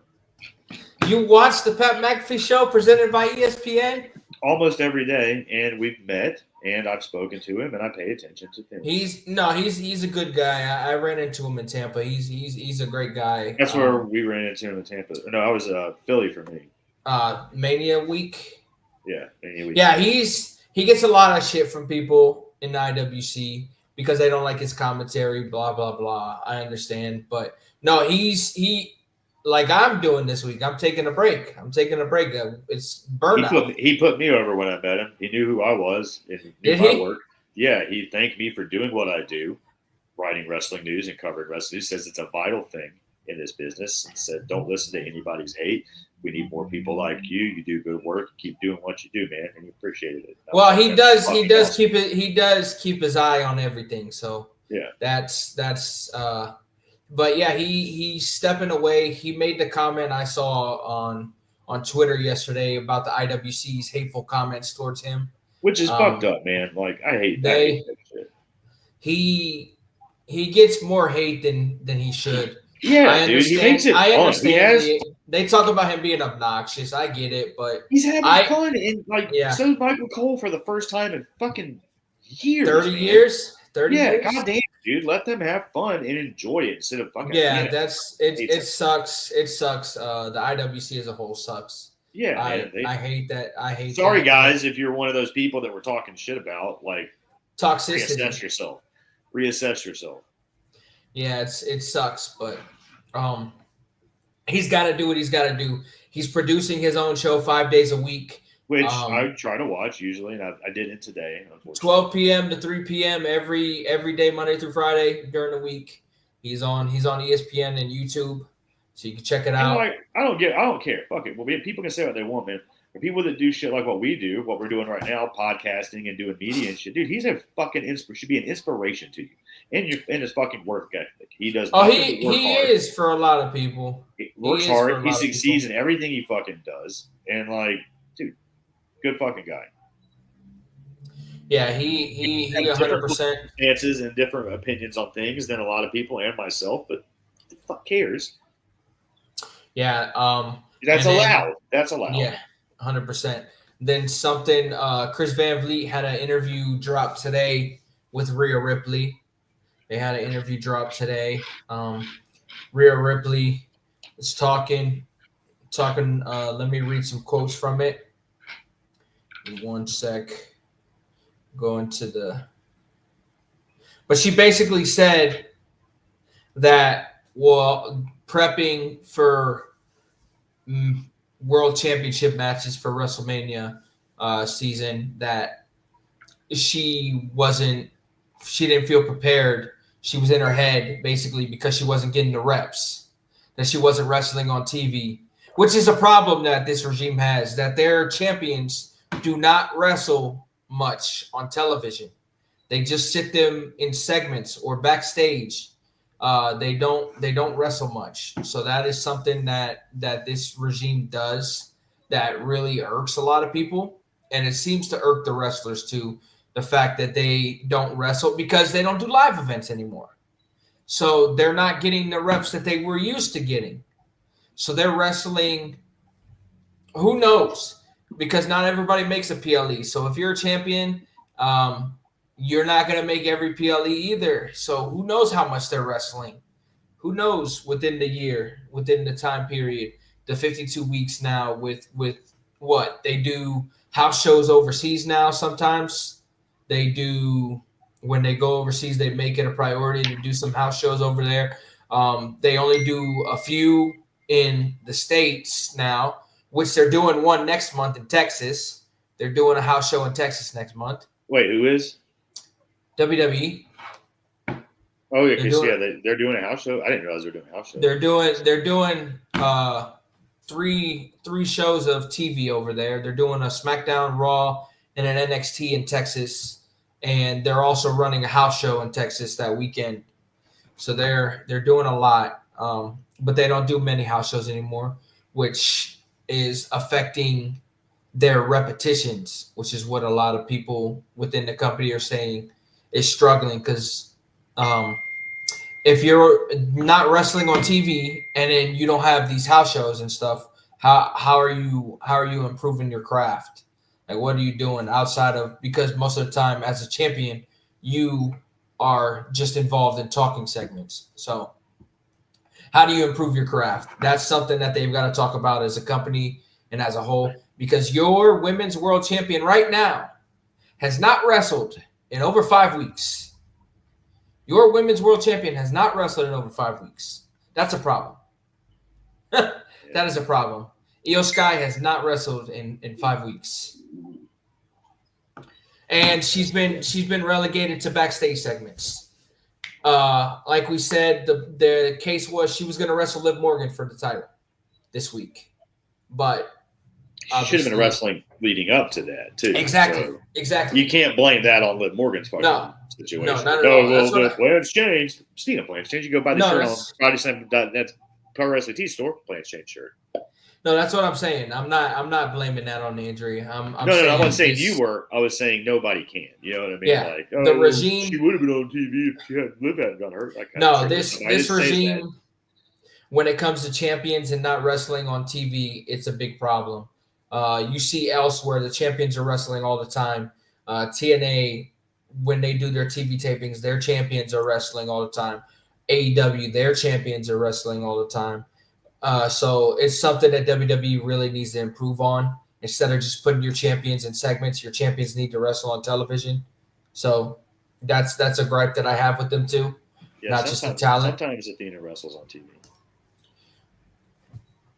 You watch the Pat McAfee show presented by ESPN? Almost every day, and we've met, and I've spoken to him, and I pay attention to him. He's a good guy. I ran into him in Tampa. He's a great guy. That's where we ran into him in Tampa. No, I was Philly for me. Mania week. Yeah, Mania week. Yeah, he gets a lot of shit from people in the IWC because they don't like his commentary. Blah blah blah. I understand, but no, he. Like I'm doing this week. I'm taking a break. It's burnout. He put me over when I met him. He knew who I was and knew my work. Yeah, he thanked me for doing what I do, writing wrestling news and covering wrestling news. Says it's a vital thing in this business. He said, don't listen to anybody's hate. We need more people like you. You do good work. Keep doing what you do, man. And he appreciated it. Well, he does keep it. He does keep his eye on everything. So yeah, that's. But yeah, he's stepping away. He made the comment I saw on Twitter yesterday about the IWC's hateful comments towards him, which is fucked up, man. Like I hate that shit. He gets more hate than he should. Yeah, dude, he makes it. I understand. They talk about him being obnoxious. I get it, but he's having fun, and so is Michael Cole for the first time in fucking years. 30 years. 30 years. Goddamn, dude, let them have fun and enjoy it instead of fucking. Yeah, it sucks. It sucks. The IWC as a whole sucks. Yeah, I hate that. Sorry, guys, if you're one of those people that we're talking shit about, like toxicity. Reassess yourself. Yeah, it sucks, but he's got to do what he's got to do. He's producing his own show 5 days a week. Which I try to watch usually, and I did it today. 12 p.m. to 3 p.m. every day, Monday through Friday during the week. He's on ESPN and YouTube, so you can check it out. I don't care. Fuck it. Well, people can say what they want, man. For people that do shit like what we do, what we're doing right now, podcasting and doing media and shit, dude, he's a fucking should be an inspiration to you and his fucking work ethic. He does. He is for a lot of people. He works hard. He succeeds in everything he fucking does, and dude. Good fucking guy. Yeah, he 100% stances and different opinions on things than a lot of people and myself, but who the fuck cares? Yeah. That's And then, allowed. That's allowed. yeah, 100%. Then something. Chris Van Vliet had an interview drop today with Rhea Ripley. They had an interview drop today. Rhea Ripley is talking. Let me read some quotes from it. One sec. Going to the. But she basically said that prepping for world championship matches for WrestleMania season, that she didn't feel prepared. She was in her head basically because she wasn't getting the reps, that she wasn't wrestling on TV, which is a problem that this regime has, that their champions do not wrestle much on television. They just sit them in segments or backstage. They don't wrestle much. So that is something that this regime does that really irks a lot of people, and it seems to irk the wrestlers too. The fact that they don't wrestle because they don't do live events anymore. So they're not getting the reps that they were used to getting. So they're wrestling. Who knows? Because not everybody makes a PLE. So if you're a champion, you're not going to make every PLE either. So who knows how much they're wrestling? Who knows within the year, within the time period, the 52 weeks now with what they do house shows overseas now. Sometimes they do, when they go overseas, they make it a priority to do some house shows over there. They only do a few in the States now, which they're doing one next month in Texas. They're doing a house show in Texas next month. Wait, who is? WWE. Oh yeah, they're doing a house show. I didn't realize they were doing a house show. They're doing three shows of TV over there. They're doing a SmackDown, Raw, and an NXT in Texas, and they're also running a house show in Texas that weekend. So they're doing a lot, but they don't do many house shows anymore, which is affecting their repetitions, which is what a lot of people within the company are saying is struggling, because if you're not wrestling on TV and then you don't have these house shows and stuff, how are you improving your craft? Like, what are you doing outside of, because most of the time as a champion, you are just involved in talking segments. So how do you improve your craft? That's something that they've got to talk about as a company and as a whole, because your women's world champion right now has not wrestled in over 5 weeks. Your women's world champion has not wrestled in over 5 weeks. That's a problem. That is a problem. Io Sky has not wrestled in 5 weeks. And she's been relegated to backstage segments. Like we said, the case was she was going to wrestle Liv Morgan for the title this week. But she should have been wrestling leading up to that, too. Exactly. So exactly. You can't blame that on Liv Morgan's situation. No, not at all. Well, the plans changed. Speaking of plans changed, you go buy the shirt on Bodyslam.net's Pro Wrestling T store, plans change shirt. No, that's what I'm saying. I'm not blaming that on the injury. I'm I wasn't saying you were. I was saying nobody can. You know what I mean? Yeah. Like, the regime. She would have been on TV if Liv hadn't got hurt. This regime, when it comes to champions and not wrestling on TV, it's a big problem. You see elsewhere, the champions are wrestling all the time. TNA, when they do their TV tapings, their champions are wrestling all the time. AEW, their champions are wrestling all the time. So it's something that WWE really needs to improve on. Instead of just putting your champions in segments, your champions need to wrestle on television. So that's a gripe that I have with them too. Yeah, not just the talent. Sometimes Athena wrestles on TV.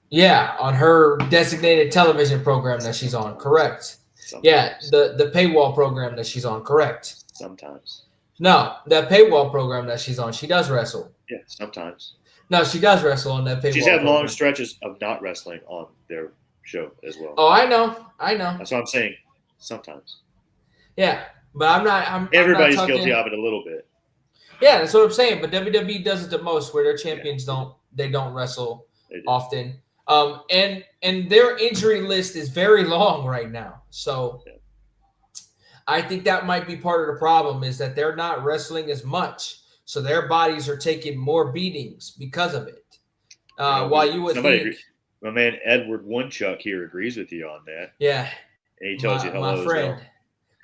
Yeah, on her designated television program that she's on, correct. Sometimes. Yeah, the paywall program that she's on, correct. Sometimes. No, that paywall program that she's on, she does wrestle. Yeah, sometimes. No, she does wrestle on that paywall. She's had long stretches of not wrestling on their show as well. Oh, I know. That's what I'm saying. Sometimes. Yeah, but everybody's guilty of it a little bit. Yeah, that's what I'm saying. But WWE does it the most, where their champions don't wrestle often. And their injury list is very long right now. So I think that might be part of the problem, is that they're not wrestling as much. So their bodies are taking more beatings because of it. While you would think, my man Edward Onechuck here agrees with you on that. yeah, And he tells you hello my friend, as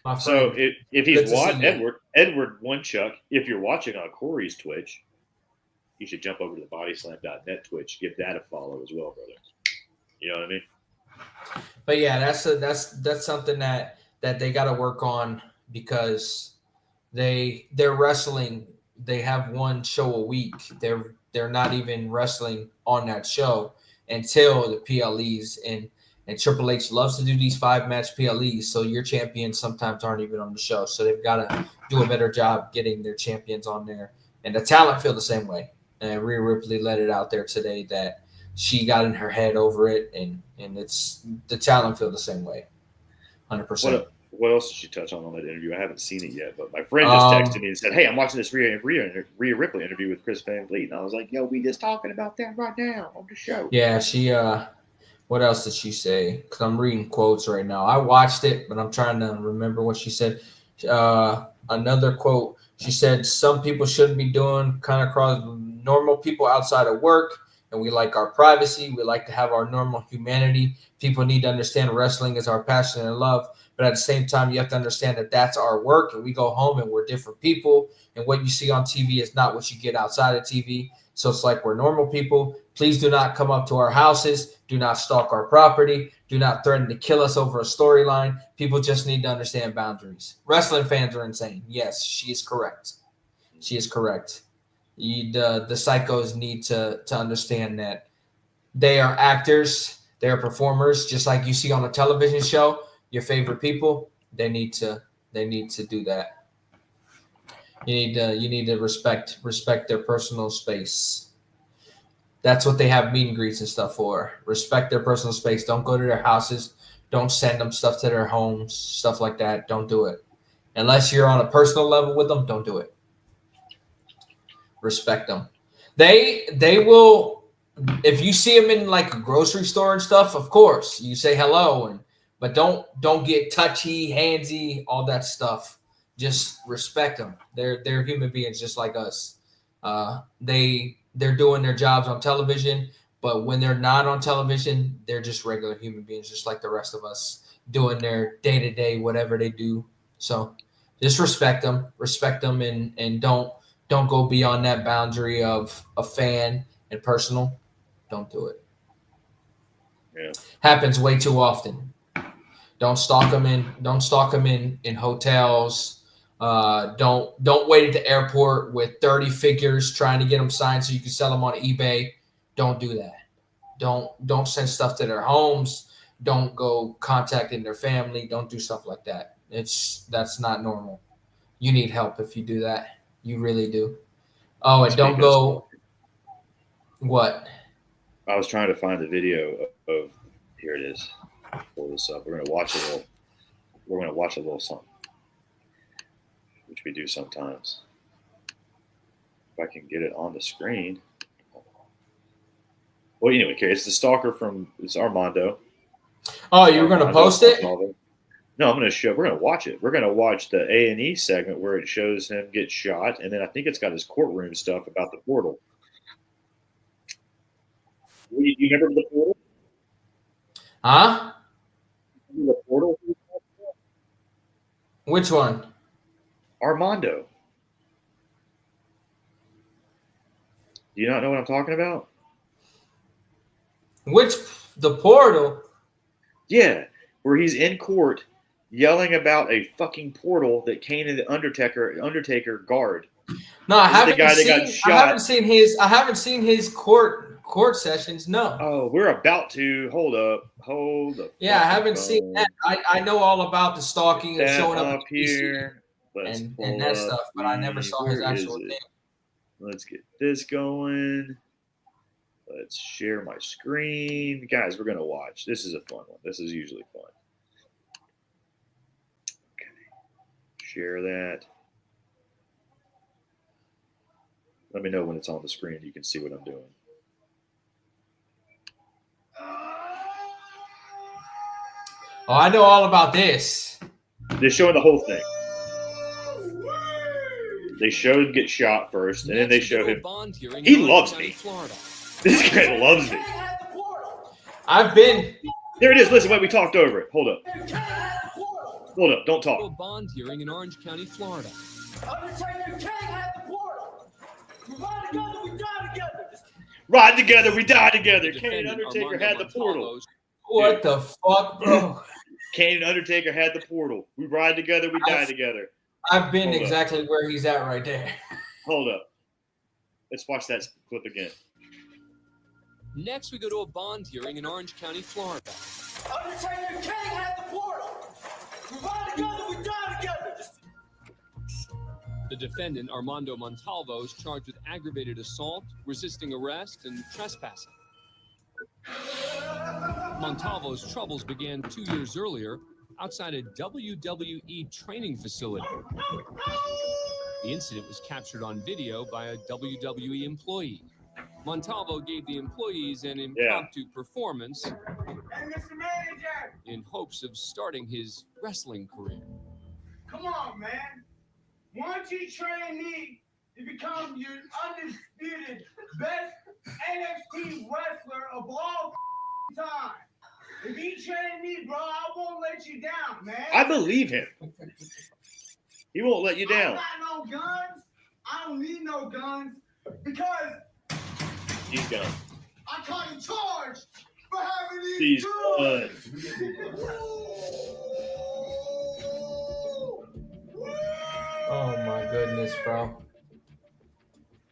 well. my So friend. if he's Good to see you. Edward Onechuck, if you're watching on Cory's Twitch, you should jump over to the Bodyslam.net Twitch, give that a follow as well, brother. You know what I mean? But yeah, that's something that they got to work on, because they're wrestling. They have one show a week. They're not even wrestling on that show until the PLEs, and Triple H loves to do these 5-match PLEs. So your champions sometimes aren't even on the show. So they've got to do a better job getting their champions on there. And the talent feel the same way. And Rhea Ripley let it out there today that she got in her head over it, and it's the talent feel the same way, 100%. What else did she touch on that interview? I haven't seen it yet, but my friend just texted me and said, "Hey, I'm watching this Rhea Ripley interview with Chris Van Vliet," and I was like, "Yo, we just talking about that right now on the show." Yeah, she. What else did she say? Because I'm reading quotes right now. I watched it, but I'm trying to remember what she said. Another quote. She said, "Some people shouldn't be doing kind of cross normal people outside of work, and we like our privacy. We like to have our normal humanity. People need to understand wrestling is our passion and love. But at the same time, you have to understand that that's our work, and we go home and we're different people. And what you see on TV is not what you get outside of TV. So it's like we're normal people. Please do not come up to our houses. Do not stalk our property. Do not threaten to kill us over a storyline. People just need to understand boundaries." Wrestling fans are insane. Yes, she is correct. She is correct. The psychos need to understand that they are actors. They are performers, just like you see on a television show. Your favorite people, they need to do that. You need to respect their personal space. That's what they have meet and greets and stuff for. Respect their personal space. Don't go to their houses. Don't send them stuff to their homes, stuff like that. Don't do it. Unless you're on a personal level with them, don't do it. Respect them. They will, if you see them in like a grocery store and stuff, of course, you say hello, but don't get touchy, handsy, all that stuff. Just respect them. They're human beings just like us. They're doing their jobs on television, but when they're not on television, they're just regular human beings, just like the rest of us, doing their day-to-day whatever they do. So just respect them, and don't go beyond that boundary of a fan and personal. Don't do it. Yeah. Happens way too often. Don't stalk them in hotels. Don't wait at the airport with 30 figures trying to get them signed so you can sell them on eBay. Don't do that. Don't send stuff to their homes. Don't go contacting their family. Don't do stuff like that. That's not normal. You need help if you do that. You really do. Oh, and don't go. What? I was trying to find the video of here it is. Pull this up. We're gonna watch a little something, which we do sometimes. If I can get it on the screen. Well, anyway, it's the stalker it's Armando. Oh, you were gonna post it? No, I'm we're gonna watch it. We're gonna watch the A&E segment where it shows him get shot, and then I think it's got his courtroom stuff about the portal. You remember the portal? Huh? The portal? Which one? Armando. Do you not know what I'm talking about? The portal? Yeah, where he's in court yelling about a fucking portal that Kane and the Undertaker guard. No, I haven't seen his court sessions. No. Oh, we're about to hold up. Yeah, I haven't seen that. I know all about the stalking and showing up here and that stuff, but I never saw his actual thing. Let's get this going. Let's share my screen. Guys, we're going to watch. This is a fun one. This is usually fun. Okay. Share that. Let me know when it's on the screen. You can see what I'm doing. Oh, I know all about this. They're showing the whole thing. They show him get shot first, and then they show him. He loves me. This guy loves me. I've been. There it is. Listen, wait, we talked over it. Hold up. Hold up. Don't A talk. bond hearing in Orange County, Florida. Undertaker King had the portal. We ride together, we die together. Ride together, we die together. The Kane and defendant, Undertaker Armando had the portal. Montalvo's What the fuck, bro? Kane and Undertaker had the portal. We ride together, we die together. I've been Hold up. exactly where he's at right there. Hold up. Let's watch that clip again. Next, we go to a bond hearing in Orange County, Florida. Undertaker King had the portal. We ride together, we die together. The defendant, Armando Montalvo, is charged with aggravated assault, resisting arrest, and trespassing. Montalvo's troubles began 2 years earlier outside a WWE training facility. The incident was captured on video by a WWE employee. Montalvo gave the employees an impromptu performance in hopes of starting his wrestling career. Come on, man. Once you train me to become your undisputed best NXT wrestler of all time. If you train me, bro, I won't let you down, man. I believe him. He won't let you I down. got no guns. I don't need no guns because He's gone. I caught in charge for having He's these done. Oh my goodness, bro.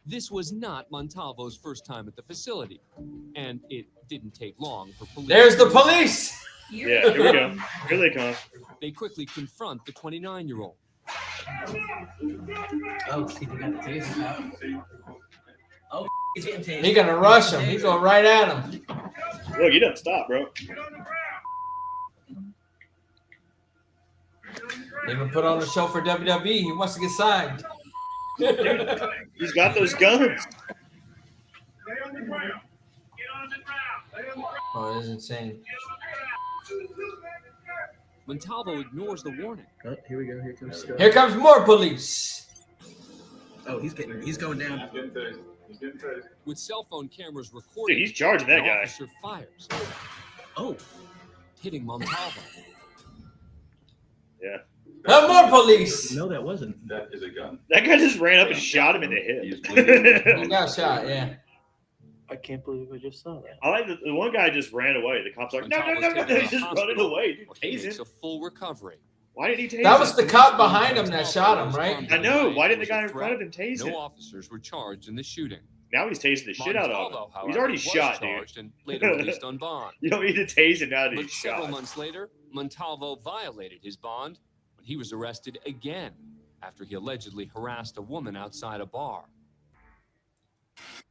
This was not Montalvo's first time at the facility, and it didn't take long for police. There's the police. Yeah, here we go. Here they come. They quickly confront the 29-year-old. Oh, see, they got the taser out. Oh, he's getting tasered. He gonna rush him. He go right at him. Look, he doesn't stop, bro. Even put on a show for WWE. He wants to get signed. He's got those guns. Oh, this is insane. Montalvo ignores the warning. Oh, here we go. Here comes Scott. Here comes more police. Oh, he's going down. With cell phone cameras Dude, recording, he's charging that an guy. officer fires, Oh, hitting Montalvo. Yeah. More police. no, that wasn't. That is a gun. That guy just ran up and shot him in the He's head. bleeding. He got shot, yeah. I can't believe I just saw that. I like the one guy just ran away. The cops are like, no. Montalvo's taken to He's the just running hospital, away. Dude, where he tase makes him. a full recovery. Why did he tase That him? was the cop behind him that shot him, right? I know. Why didn't the guy in front of him tase No him? officers were charged in the shooting. Now he's tasing the shit out of Montalvo, him. however, He's already was shot, dude. charged and later released on bond. You don't need to tase him now that But he's several shot. months later, Montalvo violated his bond when he was arrested again after he allegedly harassed a woman outside a bar.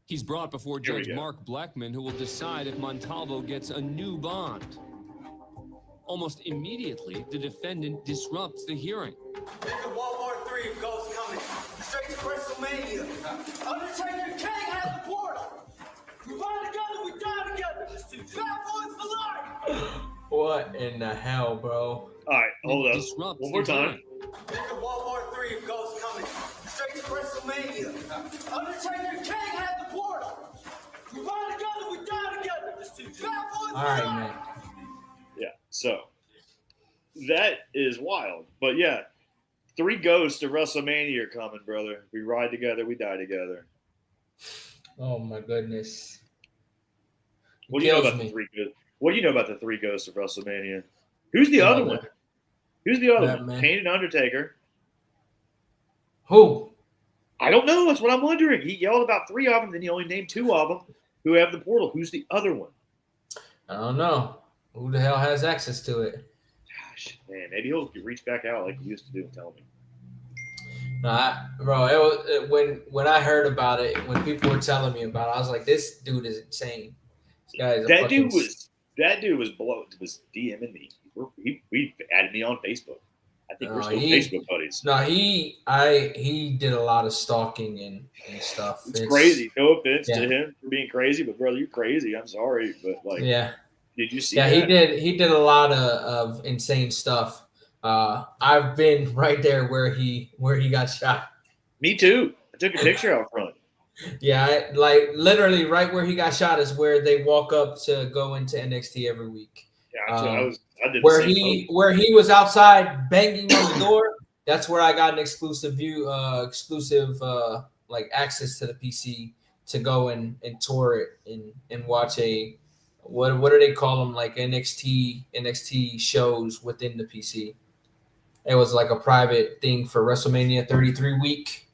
He's brought before Here we Judge go. Mark Blackman, who will decide if Montalvo gets a new bond. Almost immediately, the defendant disrupts the hearing. It's the World War III of ghosts coming. Straight to WrestleMania. Undertaker King had the portal. We ride together, we die together. Bad boys for life. What in the hell, bro? All right, hold up. Disrupts One more the time. hearing. It's the World War III of ghosts coming. Straight to WrestleMania. Undertaker King had the portal. We ride together, we die together. Bad boys All right, man. Yeah, so that is wild. But yeah, 3 ghosts of WrestleMania are coming, brother. We ride together, we die together. Oh my goodness. What do you know Kills about me. the 3 ghosts? What do you know about the 3 ghosts of WrestleMania? Who's the Yeah, other man. one? Who's the other That one? man. Kane and Undertaker. Who? I don't know. That's what I'm wondering. He yelled about 3 of them, then he only named 2 of them who have the portal. Who's the other one? I don't know. Who the hell has access to it? Gosh, man, maybe he'll reach back out like he used to do and tell me. No, bro, it was when I heard about it, when people were telling me about it, I was like, this dude is insane. This guy is a That fucking dude was DMing me. He added me on Facebook. I think we're No, still he- Facebook buddies. No, he did a lot of stalking and stuff. It's crazy. No offense yeah. to him for being crazy, but brother, you're crazy. I'm sorry, but like, Yeah. did you see? Yeah, that? he did a lot of insane stuff. I've been right there where he got shot. Me too. I took a picture out front. Yeah, like literally right where he got shot is where they walk up to go into NXT every week. Yeah, I did the Where same he post. where he was outside banging on the door. That's where I got an exclusive like access to the PC to go and tour it and watch a what do they call them, like NXT shows within the PC. It was like a private thing for WrestleMania 33 week.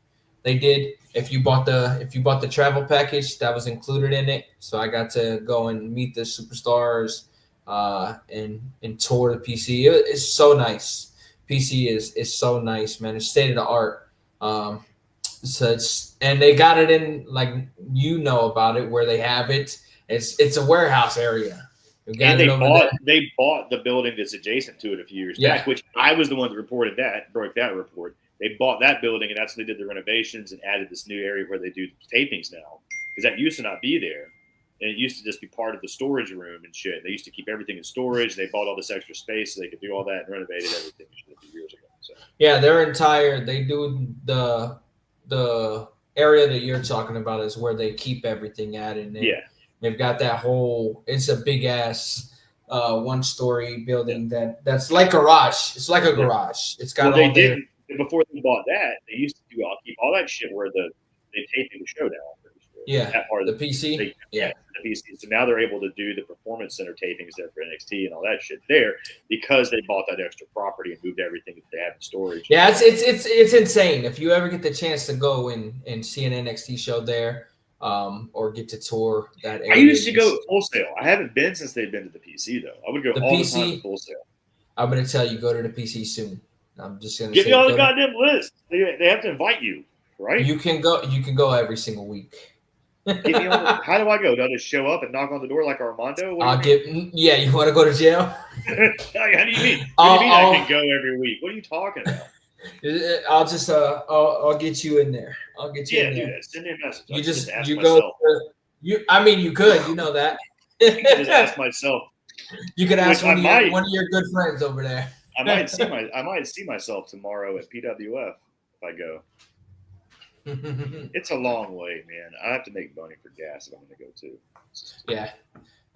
They did. If you bought the travel package, that was included in it. So I got to go and meet the superstars, and tour the PC. It's so nice. PC is so nice, man. It's state of the art. And they got it in, like, about it, where they have it. It's a warehouse area. We got And it over there. they bought the building that's adjacent to it a few years back, which I was the one that broke that report. They bought that building, and that's when they did the renovations and added this new area where they do tapings now, because that used to not be there, and it used to just be part of the storage room and shit. They used to keep everything in storage. They bought all this extra space so they could do all that and renovated everything a few years ago. So. Yeah, they do the area that you're talking about is where they keep everything at, and they've got that whole. It's a big ass 1-story building that's like garage. It's like a garage. It's got all their. Before they bought that, they used to keep all that shit where they taped the show now. Yeah, that part of the PC. The PC. So now they're able to do the performance center tapings there for NXT and all that shit there because they bought that extra property and moved everything that they have in storage. Yeah, it's insane. If you ever get the chance to go and see an NXT show there, or get to tour that area. I used to go Full Sail. I haven't been since they've been to the PC though. I would go all the time to Full Sail. I'm gonna tell you, go to the PC soon. I'm just gonna get me on the goddamn list. They have to invite you, right? You can go every single week. Get me on how do I go? Do I just show up and knock on the door like Armando? You want to go to jail? How do you mean? What do you mean I can go every week? What are you talking about? I'll just I'll get you in there. I'll get you in there. Do that. Send me a message. You go. You could. You know that. I can just ask myself. You could ask one of your good friends over there. I might see myself tomorrow at PWF if I go. It's a long way, man. I have to make money for gas if I'm going to go too. Yeah,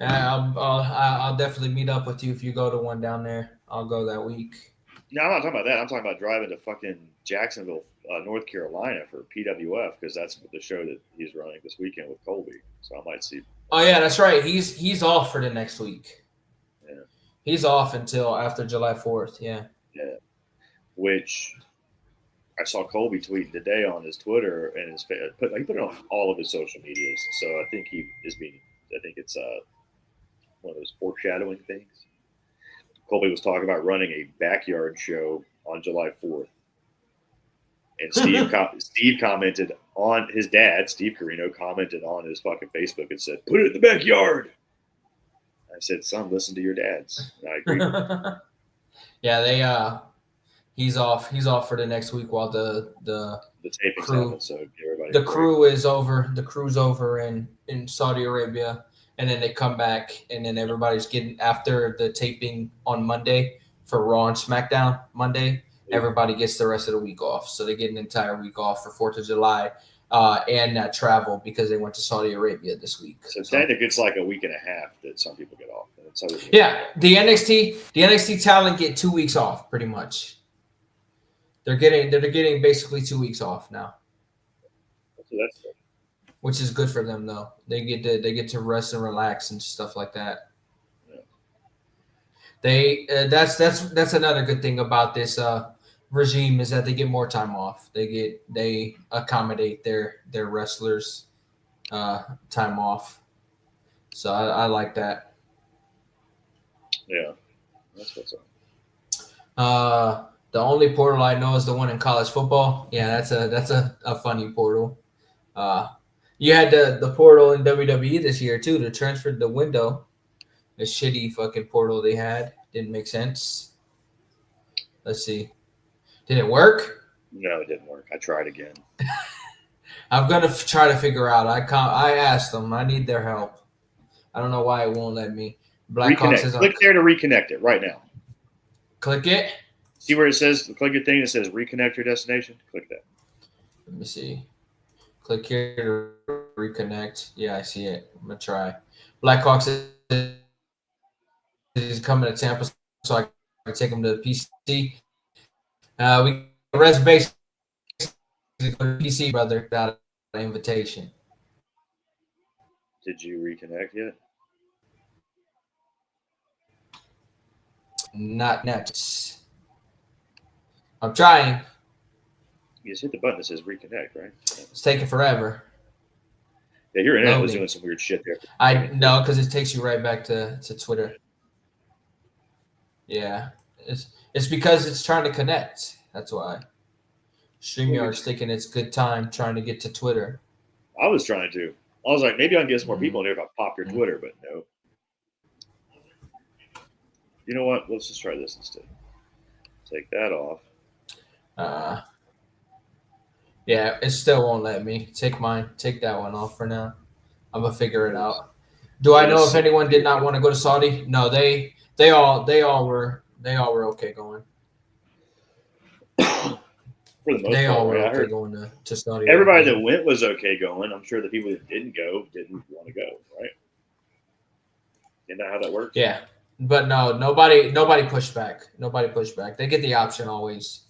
I'll definitely meet up with you if you go to one down there. I'll go that week. No, I'm not talking about that. I'm talking about driving to fucking Jacksonville, North Carolina for PWF because that's the show that he's running this weekend with Colby. So I might see. Oh yeah, that's right. He's off for the next week. Yeah, he's off until after July 4th. Yeah. Yeah, which. I saw Colby tweeting today on his Twitter and he put it on all of his social medias. So I think it's one of those foreshadowing things. Colby was talking about running a backyard show on July 4th. And Steve commented on his dad, Steve Carino, commented on his fucking Facebook and said, "Put it in the backyard." I said, "Son, listen to your dads." And I agree. Yeah, He's off for the next week while the crew happen, so the crew is over. The crew's over in Saudi Arabia, and then they come back, and then everybody's getting after the taping on Monday for Raw and SmackDown Monday. Yeah. Everybody gets the rest of the week off, so they get an entire week off for 4th of July and travel because they went to Saudi Arabia this week. So technically, it's like a week and a half that some people get off. Yeah, the NXT talent get 2 weeks off pretty much. They're getting basically 2 weeks off now, so that's good. Which is good for them though. They get to rest and relax and stuff like that. Yeah. That's another good thing about this regime is that they get more time off. They accommodate their wrestlers time off. So I like that. Yeah, that's what's up. The only portal I know is the one in college football. Yeah, that's a funny portal. You had the portal in WWE this year too to transfer the window. The shitty fucking portal they had didn't make sense. Let's see. Did it work? No, it didn't work. I tried again. I'm gonna try to figure out. I asked them. I need their help. I don't know why it won't let me. Blackhawks is on. Click there to reconnect it right now. Click it. See where it says, click your thing that says reconnect your destination? Click that. Let me see. Click here to reconnect. Yeah, I see it. I'm gonna try. Blackhawks is coming to Tampa, so I can take them to the PC. We reservation PC, brother, without an invitation. Did you reconnect yet? Not net. I'm trying. You just hit the button that says reconnect, right? It's taking forever. Yeah, your internet was Loading. doing some weird shit there. I know, because it takes you right back to Twitter. Yeah, it's because it's trying to connect. That's why. StreamYard's thinking it's good time trying to get to Twitter. I was trying to. I was like, maybe I can get some more people in here if I pop your Twitter, but no. You know what? Let's just try this instead. Take that off. Yeah, it still won't let me. Take that one off for now. I'm gonna figure it out. Do I know if anyone did not want to go to Saudi? No, they all were okay going. For the most They all part, were right? I okay heard going to Saudi. everybody Arabia. that went was okay going. I'm sure the people that didn't go didn't want to go, right? Isn't that how that works? Yeah, but no, nobody pushed back. Nobody pushed back. They get the option always.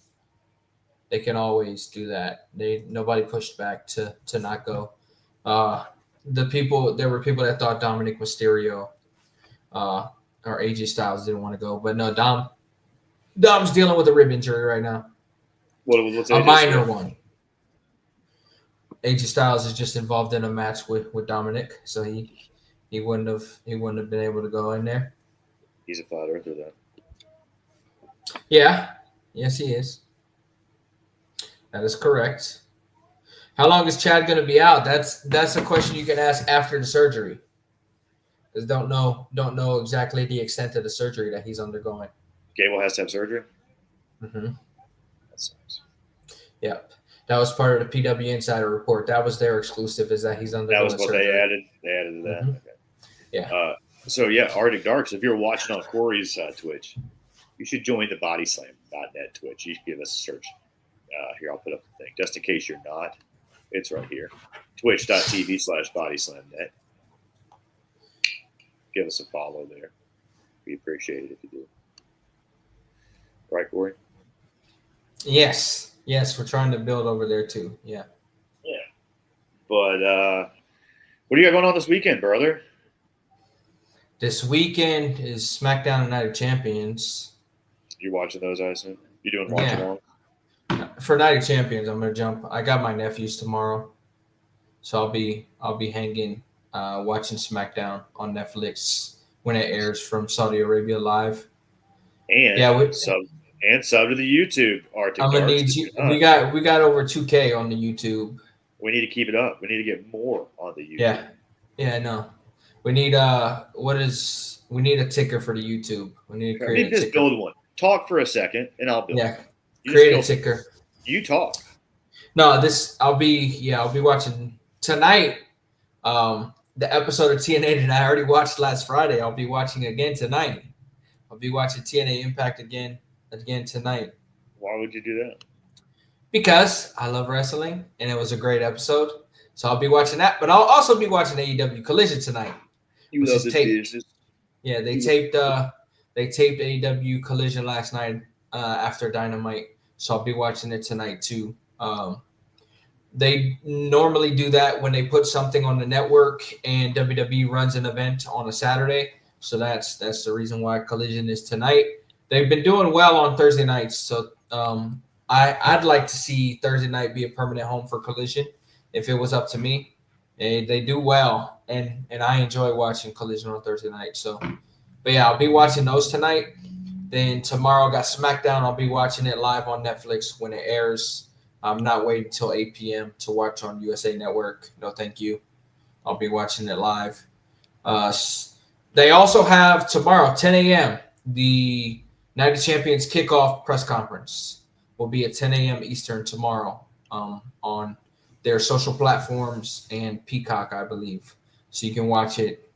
They can always do that. Nobody pushed back to not go. There were people that thought Dominic Mysterio or AJ Styles didn't want to go, but no, Dom's dealing with a rib injury right now. What's A minor one. AJ Styles is just involved in a match with Dominic, so he wouldn't have been able to go in there. He's a flat earther, though. Yeah, yes, he is. That is correct. How long is Chad going to be out? That's a question you can ask after the surgery, because don't know exactly the extent of the surgery that he's undergoing. Gable has to have surgery. Mm-hmm. That sucks. Yep. That was part of the PW Insider report. That was their exclusive, is that he's undergoing That was what surgery. they added. They added to that. Mhm. Okay. Yeah. So yeah, Arctic Darks. If you're watching on Cory's Twitch, you should join the Bodyslam.net Twitch. You should give us a search. Here, I'll put up the thing just in case you're not. It's right here. Twitch.tv/Bodyslam.net. Give us a follow there. We appreciate it if you do. Right, Cory? Yes, we're trying to build over there too. Yeah. Yeah. But what do you got going on this weekend, brother? This weekend is SmackDown Night of Champions. You're watching those, I assume. You're doing watch along. For Night of Champions, I'm gonna jump. I got my nephews tomorrow, so I'll be hanging, watching SmackDown on Netflix when it airs from Saudi Arabia live. And yeah, sub to the YouTube Arctic I'm gonna Darks. need you. We got over 2K on the YouTube. We need to keep it up. We need to get more on the YouTube. Yeah, I know. We need we need a ticker for the YouTube. We need to create a ticker. Build one. Talk for a second, and I'll build. Yeah, You create a ticker. You talk. No, I'll be watching tonight. The episode of TNA that I already watched last Friday, I'll be watching again tonight. I'll be watching TNA Impact again tonight. Why would you do that? Because I love wrestling, and it was a great episode. So I'll be watching that, but I'll also be watching AEW Collision tonight. You love this business. Yeah, they taped AEW Collision last night after Dynamite, so I'll be watching it tonight too. They normally do that when they put something on the network and WWE runs an event on a Saturday, so that's the reason why Collision is tonight. They've been doing well on Thursday nights, so I'd like to see Thursday night be a permanent home for Collision if it was up to me. They do well, and I enjoy watching Collision on Thursday night. So, but yeah, I'll be watching those tonight. Then tomorrow I got SmackDown. I'll be watching it live on Netflix when it airs. I'm not waiting until 8 p.m. to watch on USA Network. No, thank you. I'll be watching it live. They also have tomorrow, 10 a.m., the Night of Champions kickoff press conference will be at 10 a.m. Eastern tomorrow on their social platforms and Peacock, I believe. So you can watch it.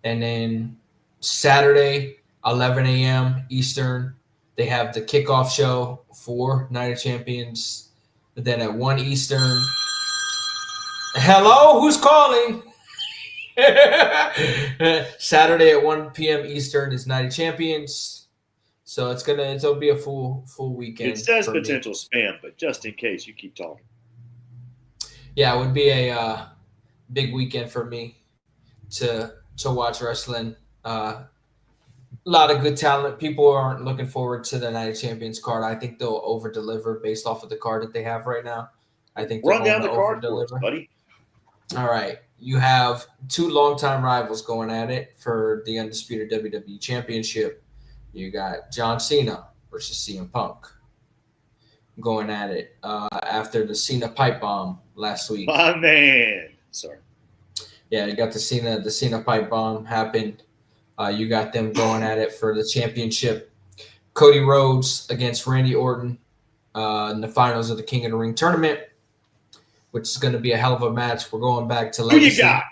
And then Saturday, 11 a.m. Eastern, they have the kickoff show for Night of Champions. But then at 1 Eastern, Hello, who's calling? Saturday at 1 p.m. Eastern is Night of Champions. So it'll be a full weekend. It says for me. potential spam, but just in case, you keep talking. Yeah, it would be a big weekend for me to watch wrestling. A lot of good talent. People aren't looking forward to the Night of Champions card. I think they'll over deliver based off of the card that they have right now. I think Run down the card for us, buddy. All right. You have two longtime rivals going at it for the undisputed WWE Championship. You got John Cena versus CM Punk going at it after the Cena pipe bomb last week. My man. Sorry. Yeah, you got the Cena pipe bomb happened. You got them going at it for the championship. Cody Rhodes against Randy Orton in the finals of the King of the Ring tournament, which is going to be a hell of a match. We're going back to legacy. Who you got?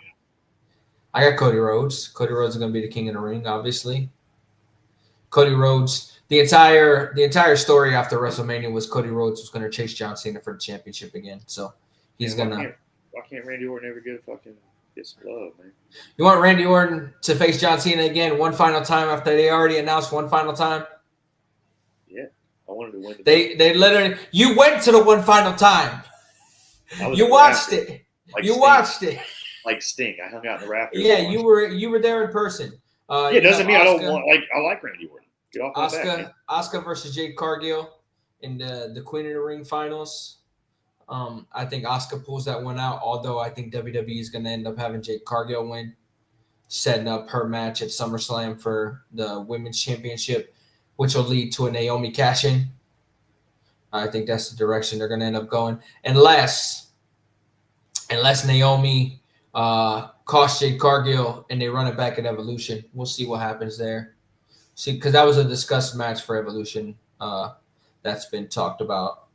I got Cody Rhodes. Cody Rhodes is going to be the King of the Ring, obviously. Cody Rhodes. The entire story after WrestleMania was Cody Rhodes was going to chase John Cena for the championship again. So he's going to. Why can't Randy Orton ever get some love, man? You want Randy Orton to face John Cena again one final time after they already announced one final time? Yeah, I wanted to win. They literally. You went to the one final time. You watched it. Watched it. Like Sting. I hung out in the rafters. Yeah, you were there in person. It doesn't mean I don't want. I like Randy Orton. Get off my back. Asuka versus Jade Cargill in the Queen of the Ring finals. I think Asuka pulls that one out. Although I think WWE is going to end up having Jade Cargill win, setting up her match at SummerSlam for the Women's Championship, which will lead to a Naomi cash-in. I think that's the direction they're going to end up going, unless Naomi costs Jade Cargill and they run it back at Evolution. We'll see what happens there. See, because that was a discussed match for Evolution that's been talked about.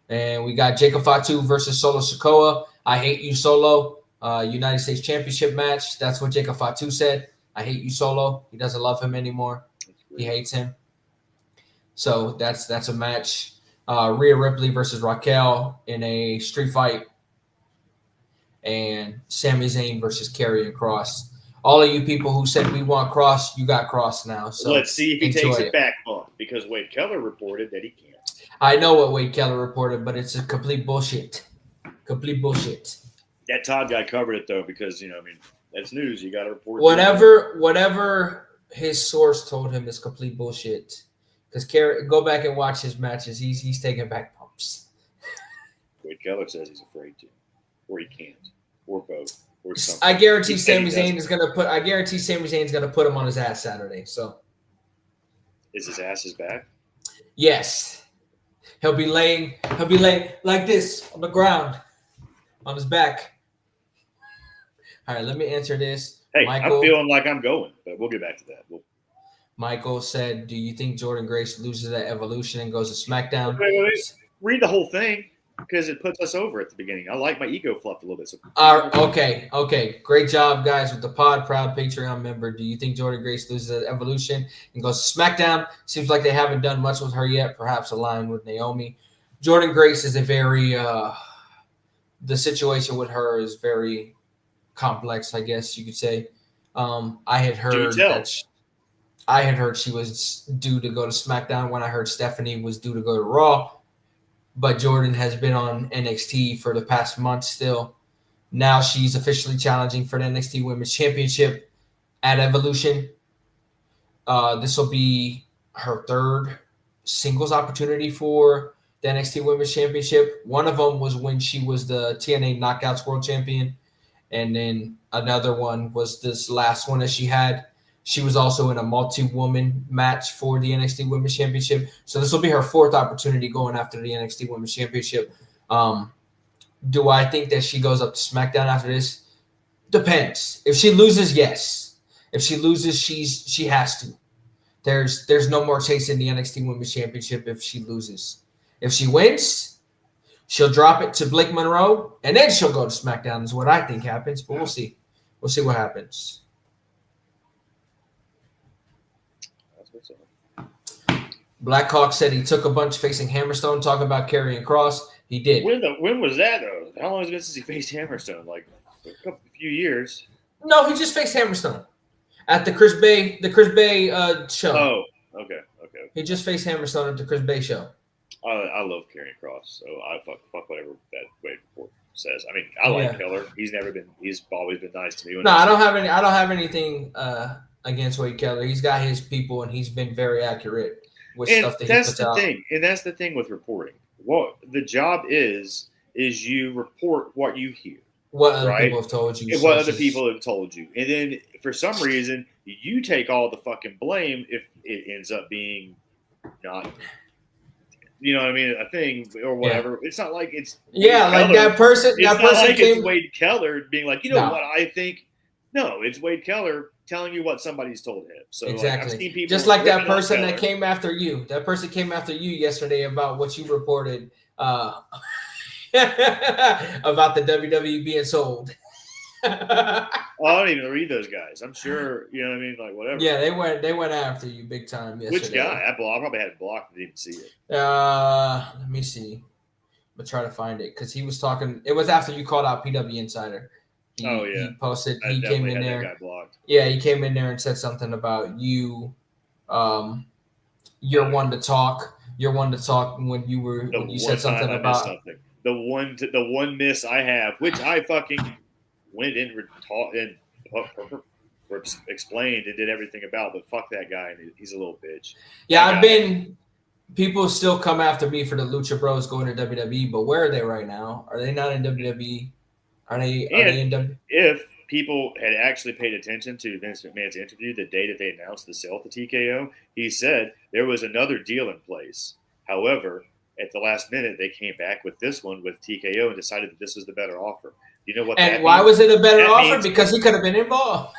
And we got Jacob Fatu versus Solo Sikoa. I hate you, Solo. United States Championship match. That's what Jacob Fatu said. I hate you, Solo. He doesn't love him anymore. He hates him. So that's a match. Rhea Ripley versus Raquel in a street fight. And Sami Zayn versus Karrion Kross. All of you people who said we want Kross, you got Kross now. So let's see if he takes it back month, because Wade Keller reported that he can't. I know what Wade Keller reported, but it's a complete bullshit. Complete bullshit. That Todd guy covered it though, because that's news. You got to report. Whatever his source told him is complete bullshit. Because go back and watch his matches. He's taking back bumps. Wade Keller says he's afraid to, or he can't, or both. I guarantee Sami Zayn is gonna put him on his ass Saturday. So, is his ass his back? Yes, he'll be laying like this on the ground, on his back. All right, let me answer this. Hey, Michael, I'm feeling like I'm going, but we'll get back to that. Michael said, "Do you think Jordynne Grace loses at Evolution and goes to SmackDown?" Wait. Read the whole thing. Because it puts us over at the beginning. I like my ego fluffed a little bit. So. Okay. Great job, guys, with the pod. Proud Patreon member. Do you think Jordynne Grace loses at Evolution and goes to SmackDown? Seems like they haven't done much with her yet. Perhaps aligned with Naomi. Jordynne Grace is a very the situation with her is very complex, I guess you could say. I had heard she was due to go to SmackDown when I heard Stephanie was due to go to Raw. But Jordynne has been on NXT for the past month still. Now she's officially challenging for the NXT Women's Championship at Evolution. This will be her third singles opportunity for the NXT Women's Championship. One of them was when she was the TNA Knockouts World Champion. And then another one was this last one that she had. She was also in a multi-woman match for the NXT Women's Championship. So this will be her fourth opportunity going after the NXT Women's Championship. Do I think that she goes up to SmackDown after this? Depends. If she loses, yes. If she loses, she has to. There's no more chasing the NXT Women's Championship if she loses. If she wins, she'll drop it to Blake Monroe, and then she'll go to SmackDown is what I think happens. But we'll see. We'll see what happens. Blackhawk said he took a bunch facing Hammerstone, talking about Karrion Kross. He did. When was that though? How long has it been since he faced Hammerstone? Like a few years. No, he just faced Hammerstone at the Chris Bay show. Oh, okay. He just faced Hammerstone at the Chris Bay show. I love Karrion Kross, so I fuck whatever that Wade report says. I mean, I like Keller. He's always been nice to me. No, I don't have anything against Wade Keller. He's got his people, and he's been very accurate with stuff that he puts out. And that's the thing with reporting. What the job is you report what you hear. What other people have told you. What other people have told you. And then for some reason, you take all the fucking blame if it ends up being not, you know what I mean, a thing or whatever. Yeah. It's not like it's like that person. It's that not person like came, it's Wade Keller being like, what I think. No, it's Wade Keller telling you what somebody's told him. So exactly. I've seen people just like that person that came after you. That person came after you yesterday about what you reported. About the WWE being sold. I don't even read those guys. I'm sure, you know what I mean? Like, whatever. Yeah, they went after you big time yesterday. Which guy? I probably had it blocked and didn't see it. Let me see. I'm try to find it because he was talking. It was after you called out PW Insider. He posted. He came in there. That guy blocked. Yeah, he came in there and said something about you. You're one to talk. You're one to talk when you said something about something. The one miss I have, which I fucking went in and explained and did everything about, but fuck that guy. He's a little bitch. Yeah, people still come after me for the Lucha Bros going to WWE, but where are they right now? Are they not in WWE? Are they in WWE? If people had actually paid attention to Vince McMahon's interview the day that they announced the sale to TKO, he said there was another deal in place. However, at the last minute, they came back with this one with TKO and decided that this was the better offer. You know what? And why was it a better offer? Because he could have been involved.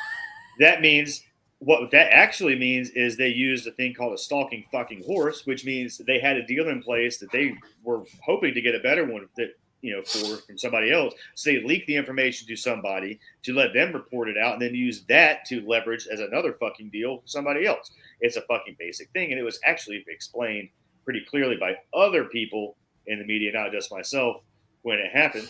That means what that actually means is they used a thing called a stalking fucking horse, which means they had a deal in place that they were hoping to get a better one that from somebody else. So they leaked the information to somebody to let them report it out, and then use that to leverage as another fucking deal for somebody else. It's a fucking basic thing, and it was actually explained pretty clearly by other people in the media, not just myself, when it happened.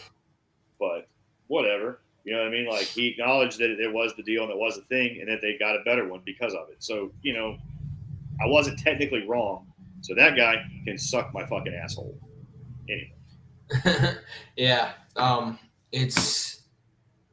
But whatever, you know what I mean? Like, he acknowledged that it was the deal and it was a thing, and that they got a better one because of it. So, I wasn't technically wrong. So that guy can suck my fucking asshole. Anyway. Yeah.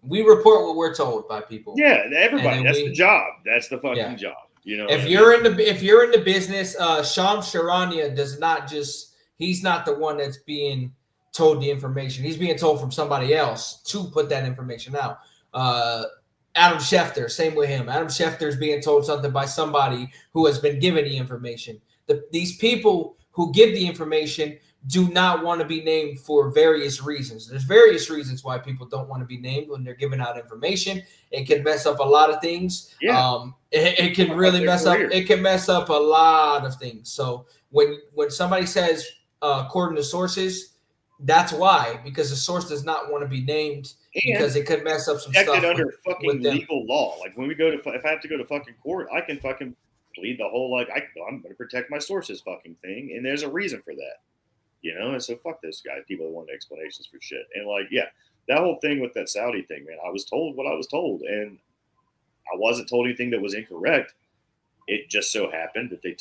We report what we're told by people. Yeah, everybody. That's the job. That's the fucking job. If you're in the business, Sham Charania does not just, he's not the one that's being told the information. He's being told from somebody else to put that information out. Adam Schefter, same with him. Adam Schefter is being told something by somebody who has been given the information. These people who give the information do not want to be named for various reasons. There's various reasons why people don't want to be named when they're giving out information. It can mess up a lot of things. Yeah. It can really mess up. It can mess up a lot of things. So when somebody says according to sources, that's why, because the source does not want to be named because it could mess up some stuff. Under fucking legal law. Like when we go to, if I have to go to fucking court, I can fucking plead the whole I'm going to protect my sources fucking thing, and there's a reason for that. And so fuck this guy. People that want explanations for shit. And that whole thing with that Saudi thing, man, I was told what I was told, and I wasn't told anything that was incorrect. It just so happened that they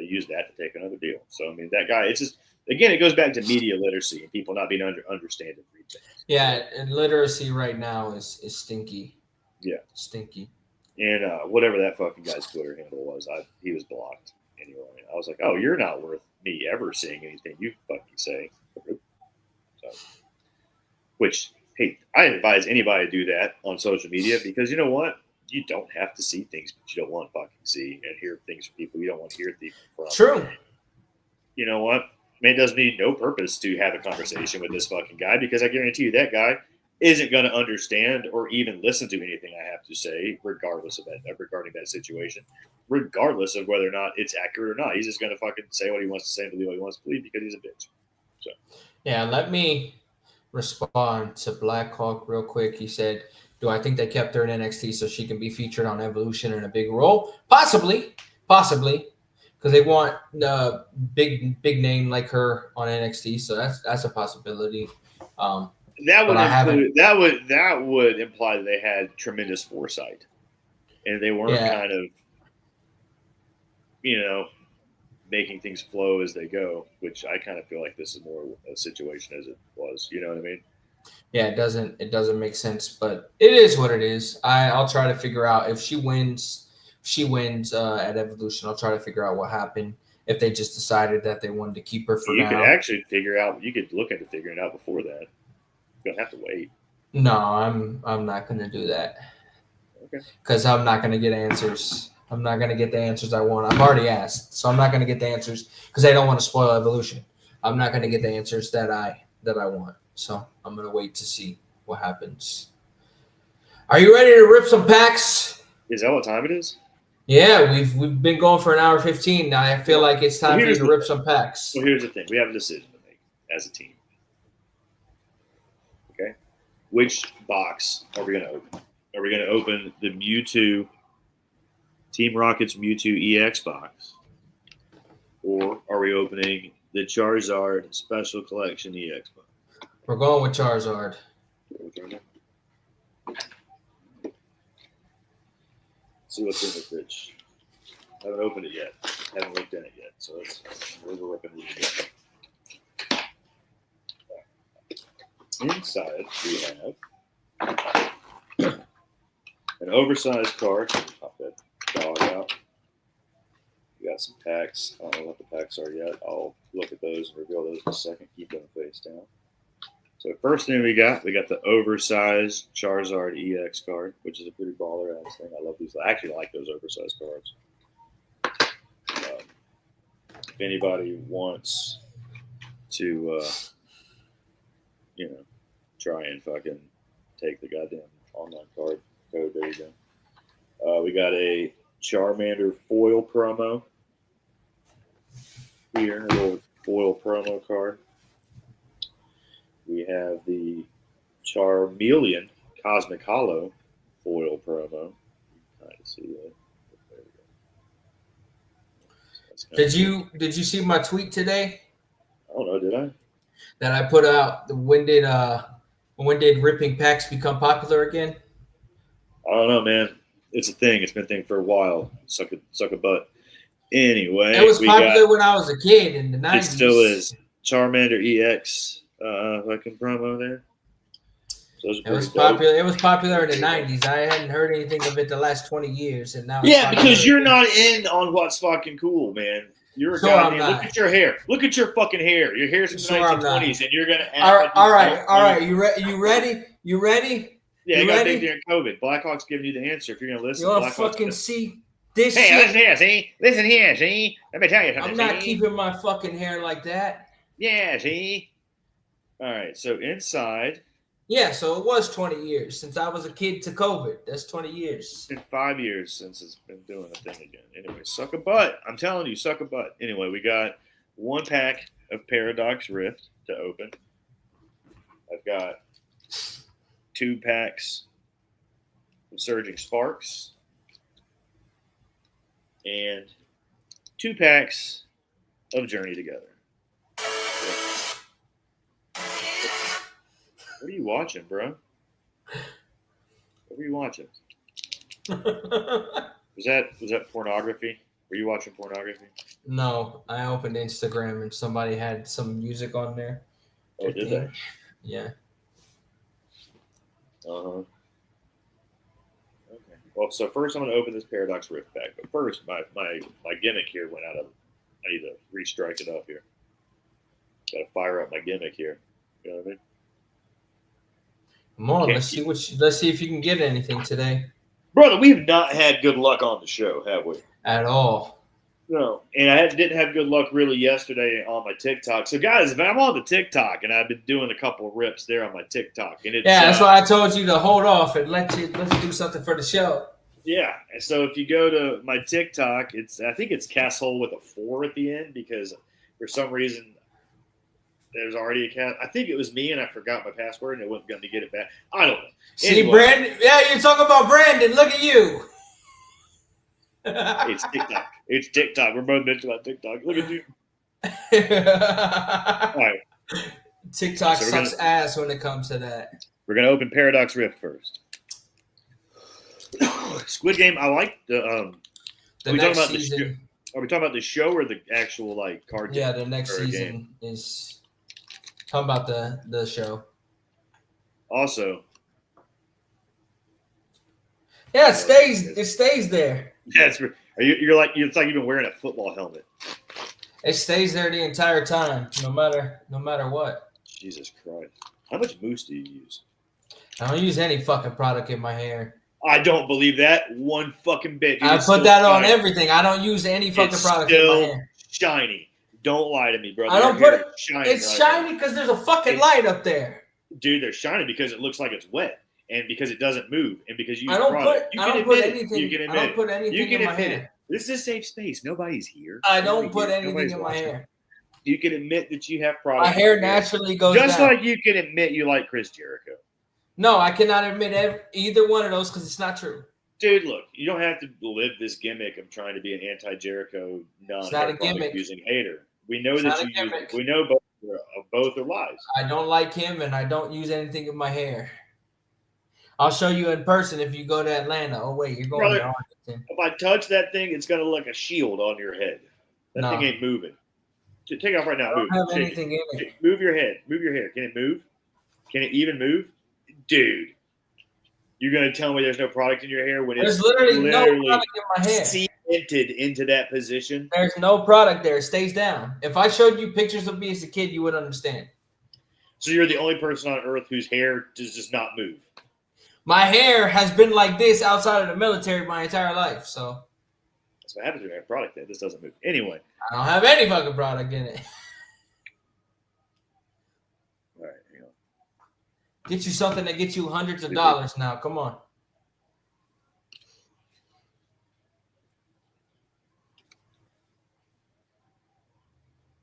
used that to take another deal. So, I mean, that guy, it's just, again, it goes back to media literacy and people not being understanding things. Yeah. And literacy right now is stinky. Yeah. Stinky. And whatever that fucking guy's Twitter handle was, he was blocked. Anyway, I was like, oh, you're not worth me ever seeing anything you fucking say. So, which, hey, I advise anybody to do that on social media, because you know what? You don't have to see things that you don't want to fucking see, and hear things from people you don't want to hear things from. True. You know what? I mean, it does need no purpose to have a conversation with this fucking guy, because I guarantee you that guy isn't going to understand or even listen to anything I have to say, regardless of that, regarding that situation, regardless of whether or not it's accurate or not. He's just going to fucking say what he wants to say and believe what he wants to believe because he's a bitch. So, yeah, let me respond to Black Hawk real quick. He said, do I think they kept her in NXT so she can be featured on Evolution in a big role? Possibly. Because because they want the big name like her on NXT. So that's a possibility. That would But I haven't- that would imply that they had tremendous foresight, and they weren't Yeah. kind of, making things flow as they go. Which I kind of feel like this is more a situation as it was. You know what I mean? Yeah, it doesn't make sense, but it is what it is. I'll try to figure out if she wins. At Evolution. I'll try to figure out what happened. If they just decided that they wanted to keep her for You now. could actually figure out. You could look into figuring it out before that. You don't have to wait. No, I'm not going to do that. Okay. Because I'm not going to get answers. I'm not going to get the answers I want. I've already asked, so I'm not going to get the answers because I don't want to spoil Evolution. I'm not going to get the answers that I want. So I'm going to wait to see what happens. Are you ready to rip some packs? Is that what time it is? Yeah, we've been going for an hour 15. Now I feel like it's time for you to rip some packs. Well, here's the thing. We have a decision to make as a team. Okay? Which box are we going to open? Are we going to open the Mewtwo, Team Rocket's Mewtwo EX box? Or are we opening the Charizard Special Collection EX box? We're going with Charizard. See what's in the fridge. I haven't opened it yet. Haven't looked in it yet. So we're ripping it again. Inside, we have an oversized card. Pop that dog out. We got some packs. I don't know what the packs are yet. I'll look at those and reveal those in a second. Keep them face down. So first thing we got the oversized Charizard EX card, which is a pretty baller ass thing. I love these. I actually like those oversized cards. If anybody wants to, try and fucking take the goddamn online card code, there you go. We got a Charmander foil promo here, a little foil promo card. We have the Charmeleon Cosmic Hollow foil promo. Trying to see that. There we go. Did you see my tweet today? I don't know, did I? That I put out. When did ripping packs become popular again? I don't know, man. It's a thing. It's been a thing for a while. Suck a butt. Anyway, It was popular when I was a kid in the 90s. It still is. Charmander EX fucking promo there. So it was popular. It was popular in the 90s. I hadn't heard anything of it the last 20 years, and now because you're not in on what's fucking cool, man. You're a goddamn. Look at your hair. Look at your fucking hair. Your hair's from the 1920s, and you're gonna. All right. You ready? Yeah, you got to think during COVID. Blackhawk's giving you the answer. If you're gonna listen, you want to fucking see this hey, shit? Listen here, see. Listen here, see. Let me tell you something. I'm not keeping my fucking hair like that. Yeah, see. All right, so inside. Yeah, so it was 20 years since I was a kid to COVID. That's 20 years. It's been 5 years since it's been doing a thing again. Anyway, suck a butt. I'm telling you, suck a butt. Anyway, we got one pack of Paradox Rift to open. I've got 2 packs of Surging Sparks and 2 packs of Journey Together. What are you watching, bro? What were you watching? Was that pornography? Were you watching pornography? No, I opened Instagram and somebody had some music on there. Oh, did they? Yeah. Okay. Well, so first I'm going to open this Paradox Rift pack. But first, my gimmick here went out of. I need to restrike it up here. Got to fire up my gimmick here. You know what I mean? Come on, let's see if you can get anything today. Brother, we've not had good luck on the show, have we? At all. No. And I didn't have good luck really yesterday on my TikTok. So, guys, if I'm on the TikTok, and I've been doing a couple of rips there on my TikTok. And it's, that's why I told you to hold off and let's do something for the show. Yeah. And so if you go to my TikTok, I think it's Casshole with a 4 at the end because for some reason – there's already a cat. I think it was me, and I forgot my password, and it wasn't going to get it back. I don't know. See, Brandon? Yeah, you're talking about Brandon. Look at you. It's TikTok. It's TikTok. We're both mentioning about TikTok. Look at you. All right. TikTok sucks ass when it comes to that. We're gonna open Paradox Rift first. Squid Game. I like the next season. Are we talking about the show or the actual like card game? Yeah, the next season is talking about the show. Also. Yeah, it stays there. Yeah, it's like you've been wearing a football helmet. It stays there the entire time, no matter what. Jesus Christ. How much mousse do you use? I don't use any fucking product in my hair. I don't believe that one fucking bit. Dude, I put that on everything. I don't use any fucking product in my hair. Shiny. Don't lie to me, brother. I don't put it. It's shiny because there's a fucking light up there. Dude, they're shiny because it looks like it's wet, and because it doesn't move, and because you. I don't put anything in my hair. This is a safe space. Nobody's here. I don't put anything in my hair. You can admit that you have products. My hair naturally goes just down. like you can admit you like Chris Jericho. No, I cannot admit either one of those because it's not true. Dude, look, you don't have to live this gimmick of trying to be an anti-Jericho, non-using hater. We know that you use it. We know both are lies. I don't like him, and I don't use anything in my hair. I'll show you in person if you go to Atlanta. Oh, wait, you're going to Arlington. If I touch that thing, it's going to look like a shield on your head. That thing ain't moving. Take it off right now. I don't have anything in it. Move your head. Move your hair. Can it move? Can it even move? Dude, you're going to tell me there's no product in your hair when there's literally no product in my hair. Cemented into that position. There's no product there. It stays down. If I showed you pictures of me as a kid, you would understand. So you're the only person on earth whose hair does just not move. My hair has been like this outside of the military my entire life. So that's what happens when you have a product that just doesn't move. Anyway. I don't have any fucking product in it. All right, hang on. Get you something that gets you hundreds of dollars now. Come on.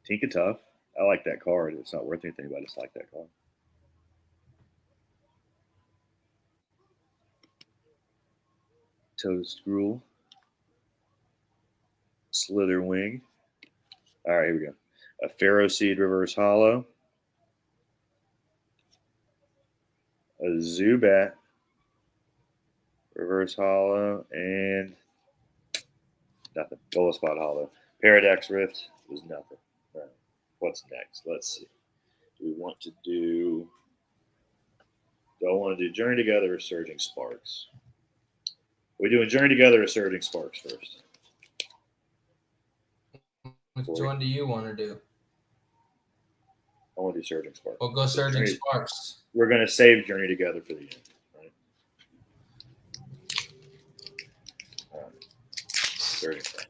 Tinka Tough. I like that card. It's not worth anything, but I just like that card. Toast Gruel. Slitherwing. All right, here we go. A Pharaoh Seed Reverse Hollow. A Zubat Reverse Hollow. And nothing. Bola Spot Hollow. Paradox Rift was nothing. All right. What's next? Let's see. Do we want to do... Do I want to do Journey Together or Surging Sparks? Are we doing Journey Together or Surging Sparks first? Which one do you want to do? I want to do Surging Sparks. We'll go Surging Sparks. We're going to save Journey Together for the end. Right? All right. Surging Sparks.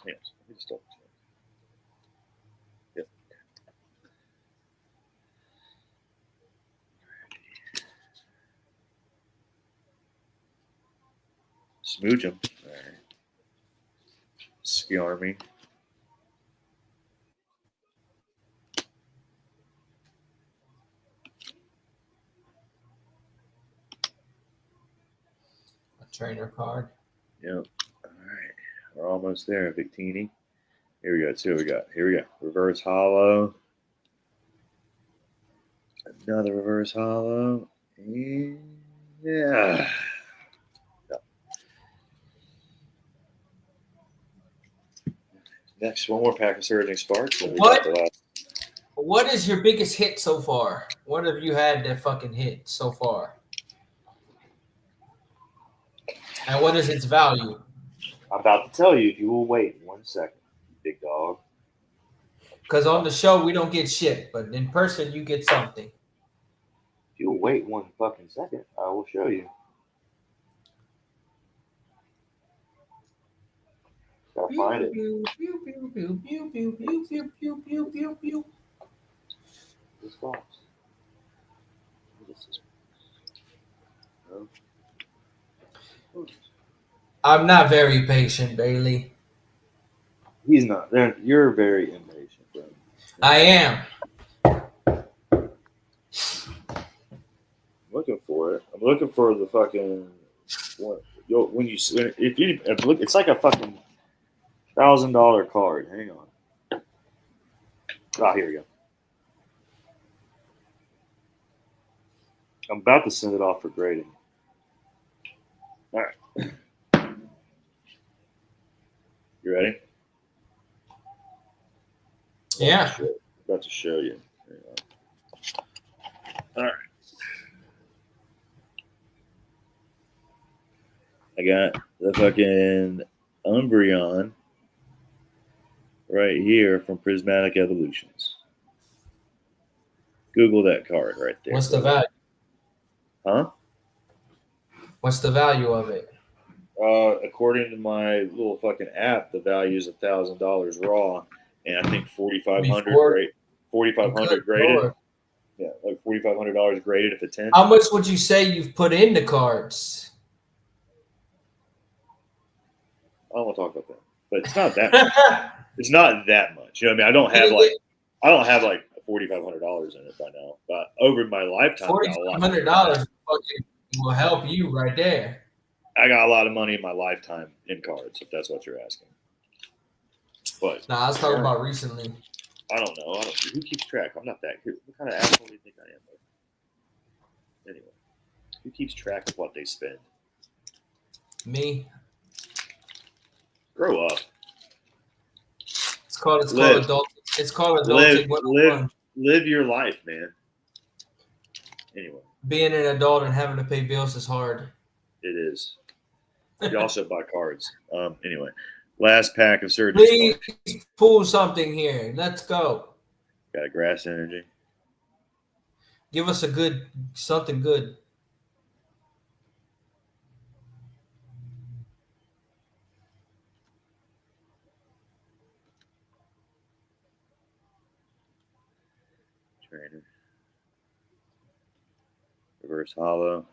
Yes, we just don't. Yep. Smooch him. All right. Ski Army. A trainer card. Yep. We're almost there, Victini. Here we go. Let's see what we got. Here we go. Reverse Hollow. Another Reverse Hollow. And yeah. No. Next, one more pack of Surging Sparks. What is your biggest hit so far? What have you had that fucking hit so far? And what is its value? I'm about to tell you if you will wait 1 second, big dog. Because on the show, we don't get shit, but in person, you get something. If you'll wait 1 fucking second, I will show you. Gotta find it. This box. No. I'm not very patient, Bailey. He's not. You're very impatient, bro. I am. looking for it. I'm looking for the fucking what? If you look, it's like a fucking $1,000 card. Hang on. Ah, here we go. I'm about to send it off for grading. All right. You ready? Yeah. About to show you. All right. I got the fucking Umbreon right here from Prismatic Evolutions. Google that card right there. What's the value? Huh? What's the value of it? According to my little fucking app, the value is $1,000 raw, and I think $4,500 graded. Lord. Yeah, like $4,500 graded if it's 10. How much would you say you've put in the cards? I don't want to talk about that, but it's not that much. It's not that much. You know what I mean? I don't have like $4,500 in it by now, but over my lifetime, I got a lot. $4,500 will help you right there. I got a lot of money in my lifetime in cards, if that's what you're asking. But Nah, I was talking about recently. I don't know. Who keeps track? I'm not that. What kind of asshole do you think I am? Anyway, who keeps track of what they spend? Me. Grow up. It's called adulting. It's called adulting. Live your life, man. Anyway. Being an adult and having to pay bills is hard. It is. You also buy cards. Anyway, last pack of Surgeon Please Sparks. pull something here. Let's go. Got a Grass Energy. Give us something good. Trainer. Reverse Hollow.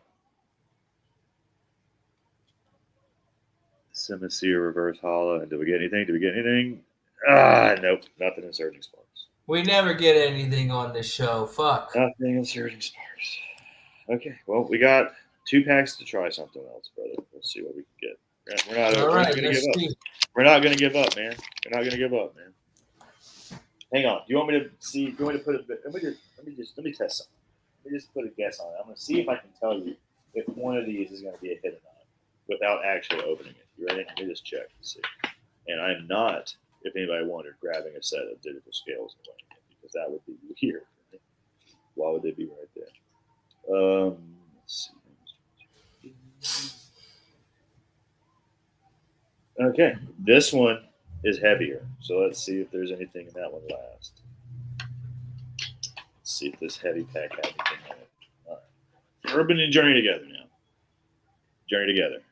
Simisear Reverse Hollow. And did we get anything? Nope. Nothing in Surging Sparks. We never get anything on this show. Fuck. Nothing in Surging Sparks. Okay. Well, we got 2 packs to try something else, brother. Let's see what we can get. We're not going to give up. We're not going to give up, man. We're not going to give up, man. Hang on. Do you want me to see? Do you want me to put a bit? Let me test something. Let me just put a guess on it. I'm going to see if I can tell you if one of these is going to be a hit or not without actually opening it. You ready? Let me just check and see. And I'm not, if anybody wondered, grabbing a set of digital scales and weighing it because that would be weird. Right? Why would they be right there? Let's see. Okay, this one is heavier. So let's see if there's anything in that one last. Let's see if this heavy pack has anything in it. All right. Urban and Journey together now. Journey together.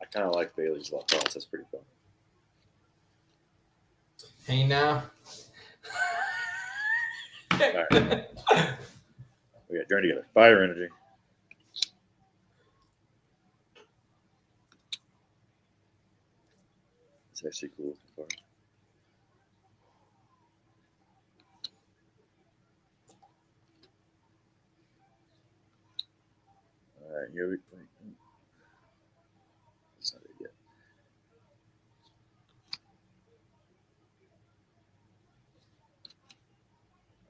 I kind of like Bailey's Lacrosse. That's pretty fun. Hey now. All right. We got Journey together. Fire Energy. It's actually cool. All right, here we go. That's not it yet.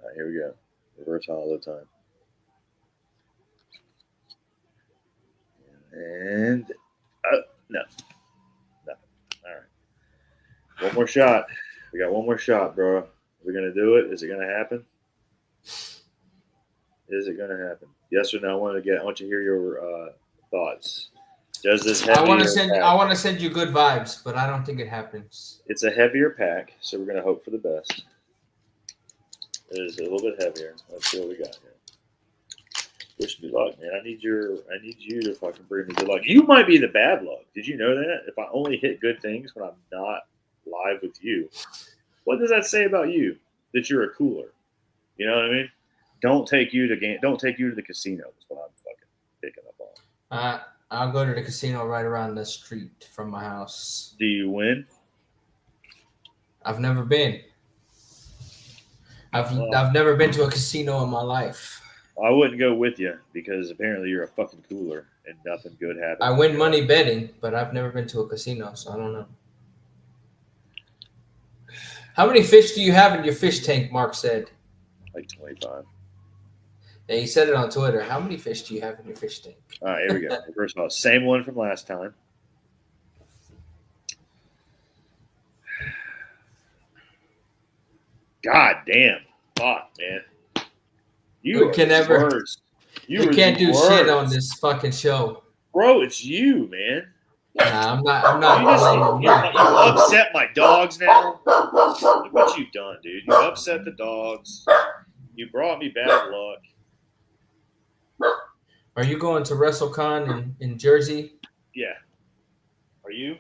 All right, here we go. Reverse hollow time. And no, nothing. All right, one more shot. We got one more shot, bro. Are we gonna do it? Is it gonna happen? Is it gonna happen? Yes or no? I want you to hear your thoughts. Does this heavier I want to send you good vibes, but I don't think it happens. It's a heavier pack, so we're gonna hope for the best. It is a little bit heavier. Let's see what we got here. Wish me luck, man. I need you to fucking bring me good luck. You might be the bad luck. Did you know that? If I only hit good things when I'm not live with you, what does that say about you? That you're a cooler. You know what I mean? Don't take you to the casino is what I'm fucking picking up on. I'll go to the casino right around the street from my house. Do you win? I've never been. I've Well, I've never been to a casino in my life. I wouldn't go with you because apparently you're a fucking cooler and nothing good happens. I win money betting, but I've never been to a casino, so I don't know. How many fish do you have in your fish tank? Mark said. Like 25. Yeah, he said it on Twitter. How many fish do you have in your fish tank? All right, here we go. First of all, same one from last time. God damn. Fuck, man. You Who can are the ever- worst. You are can't the do shit on worst. this fucking show. Bro, it's you, man. Nah, I'm not You just blaming you upset my dogs now. Look what you've done, dude. You upset the dogs. You brought me bad luck. Are you going to WrestleCon in Jersey? Yeah. Are you?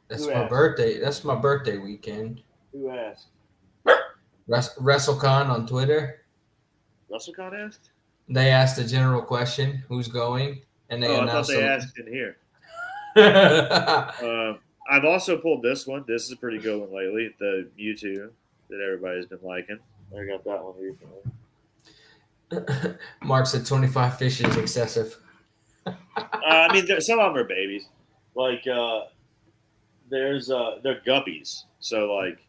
That's Who my asked? birthday. That's my birthday weekend. Who asked? WrestleCon on Twitter. WrestleCon asked? They asked a general question, who's going, and they I thought announced they asked in here. it. I've also pulled this one. This is a pretty good one lately. The Mewtwo that everybody's been liking. I got that one recently. Mark said 25 fish is excessive. I mean, some of them are babies. Like, they're guppies. So, like,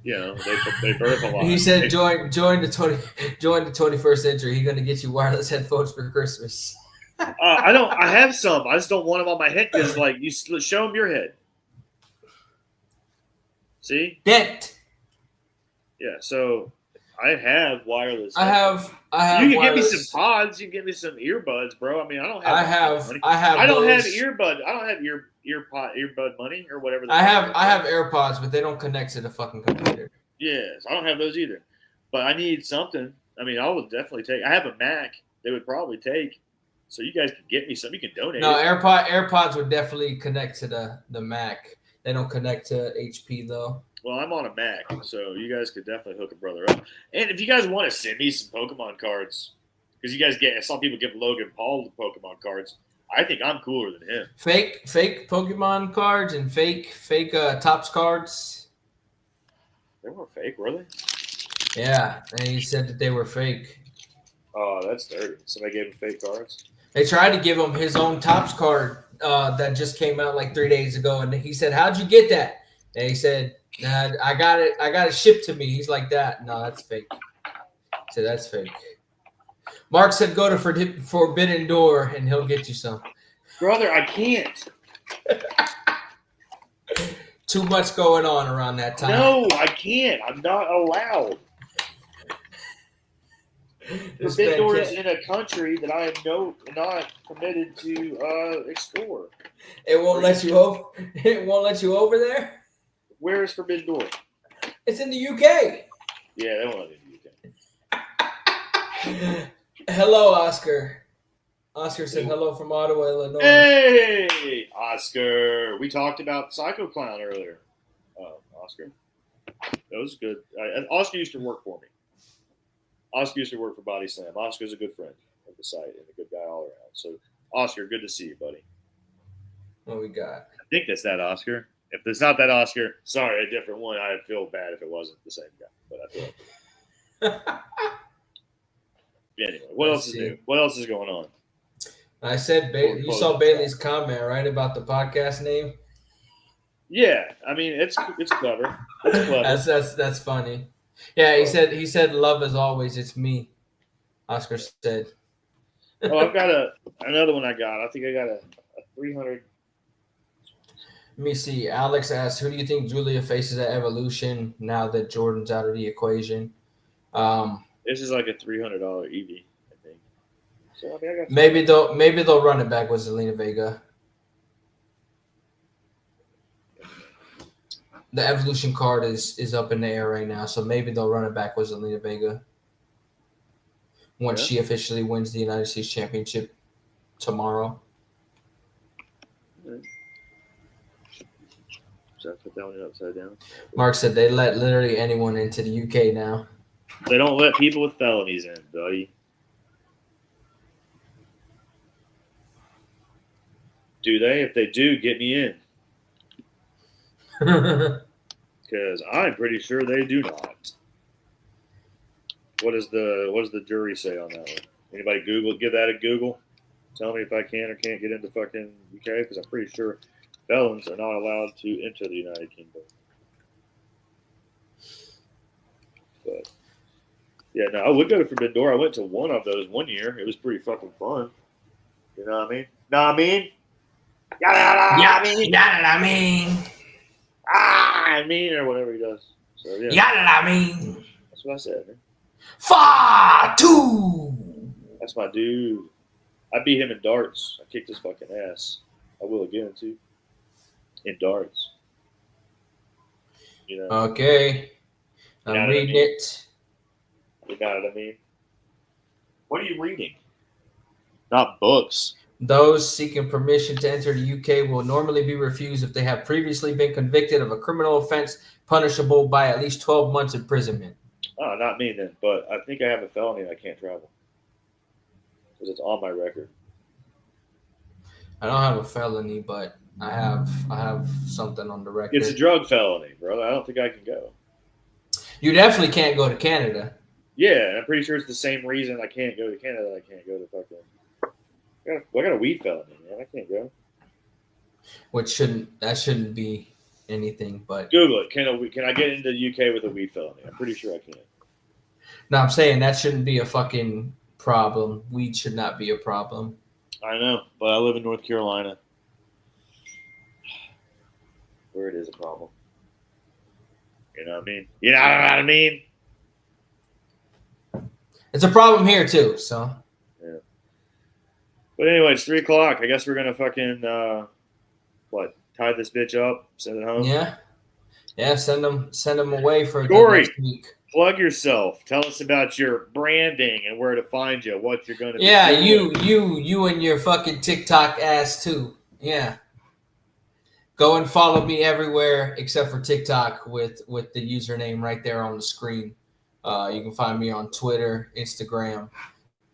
you know, they birth a lot. He said, "Join the 21st century. He's gonna get you wireless headphones for Christmas." I have some. I just don't want them on my head because, like, you show them your head. See? Dent. Yeah. So I have wireless. I have. You can wireless. give me some pods. You can give me some earbuds, bro. I mean, I don't have. Money. I don't have those. earbud. I don't have earbud money or whatever. I have AirPods, but they don't connect to the fucking computer. Yes, I don't have those either. But I need something. I mean, I would definitely take. I have a Mac. They would probably take. So you guys can get me some. You can donate. No, AirPods would definitely connect to the Mac. They don't connect to HP though. Well, I'm on a Mac, so you guys could definitely hook a brother up. And if you guys want to send me some Pokemon cards, because you guys some people give Logan Paul the Pokemon cards. I think I'm cooler than him. Fake Pokemon cards and fake Topps cards. They weren't fake, were they? Yeah, and he said that they were fake. Oh, that's dirty. Somebody gave him fake cards. They tried to give him his own Topps card that just came out like 3 days ago, and he said, "How'd you get that?" And he said, "Nah, I got it shipped to me." He's like, "That? No, that's fake." I said, "That's fake." Mark said, "Go to Forbidden Door, and he'll get you some." Brother, I can't. Too much going on around that time. No, I can't. I'm not allowed. Forbidden Door is in a country that I am not permitted to explore. It won't let you over. It won't let you over there. Where is Forbidden Door? It's in the UK. Yeah, they won't let me in the UK. Hello, Oscar. Oscar said hello from Ottawa, Illinois. Hey, Oscar. We talked about Psycho Clown earlier. Oscar. That was good. Oscar used to work for me. Oscar used to work for Bodyslam. Oscar's a good friend of the site and a good guy all around. So, Oscar, good to see you, buddy. What we got? I think that's that Oscar. If it's not that Oscar, sorry, a different one. I'd feel bad if it wasn't the same guy. But I feel like anyway, what else is new? What else is going on? I said you saw Bailey's comment, right, about the podcast name? Yeah, I mean it's clever. It's clever. That's funny. Yeah, he said love as always, it's me. Oscar said. Oh, I've got another one I got. I think I got a 300. Let me see. Alex asked, who do you think Julia faces at Evolution now that Jordan's out of the equation? This is like a $300 EV, I think. So I mean, I got maybe they'll run it back with Zelina Vega. The Evolution card is up in the air right now, so maybe they'll run it back with Zelina Vega once she officially wins the United States Championship tomorrow. Should I put that one upside down? Mark said they let literally anyone into the UK now. They don't let people with felonies in, buddy. Do they? If they do, get me in. Because I'm pretty sure they do not. What does the jury say on that one? Anybody give that a Google? Tell me if I can or can't get into fucking UK, because I'm pretty sure felons are not allowed to enter the United Kingdom. But yeah, no, I would go to Forbidden Door. I went to one of those one year. It was pretty fucking fun. You know what I mean? Know what I mean? I mean, or whatever he does. So yeah, that's what I said, man. 5-2. That's my dude. I beat him in darts. I kicked his fucking ass. I will again too. In darts. You know. Okay. You know I'm what I reading mean? it. You know what I mean? What are you reading? Not books. Those seeking permission to enter the UK will normally be refused if they have previously been convicted of a criminal offense punishable by at least 12 months imprisonment. Oh, not me then. But I think I have a felony and I can't travel. Because it's on my record. I don't have a felony, but I have something on the record. It's a drug felony, bro. I don't think I can go. You definitely can't go to Canada. Yeah, and I'm pretty sure it's the same reason I can't go to Canada. I can't go to fucking. I got a weed felony, man. I can't go. Which shouldn't be anything, but Google it. Can I get into the UK with a weed felony? I'm pretty sure I can. no, I'm saying that shouldn't be a fucking problem. Weed should not be a problem. I know, but I live in North Carolina, where it is a problem. You know what I mean? You know what I mean? It's a problem here too, so. Yeah. But anyway, it's 3:00. I guess we're gonna fucking tie this bitch up, send it home. Yeah. Send them away for Cory, the next week. Plug yourself. Tell us about your branding and where to find you. What you're gonna. Yeah, be doing. you and your fucking TikTok ass too. Yeah. Go and follow me everywhere except for TikTok with the username right there on the screen. You can find me on Twitter, Instagram,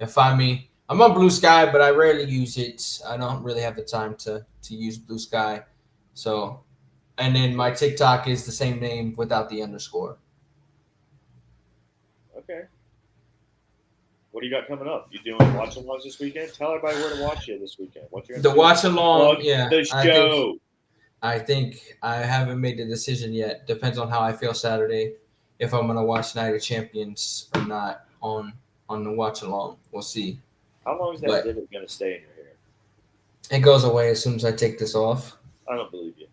and find me. I'm on Blue Sky, but I rarely use it. I don't really have the time to use Blue Sky. So, and then my TikTok is the same name without the underscore. Okay. What do you got coming up? You doing watch-alongs this weekend? Tell everybody where to watch you this weekend. What you're The watch-along, Plug yeah. the show. I think I haven't made the decision yet. Depends on how I feel Saturday, if I'm gonna watch Night of Champions or not on the watch-along. We'll see. How long is that divot going to stay in your hair? It goes away as soon as I take this off. I don't believe you.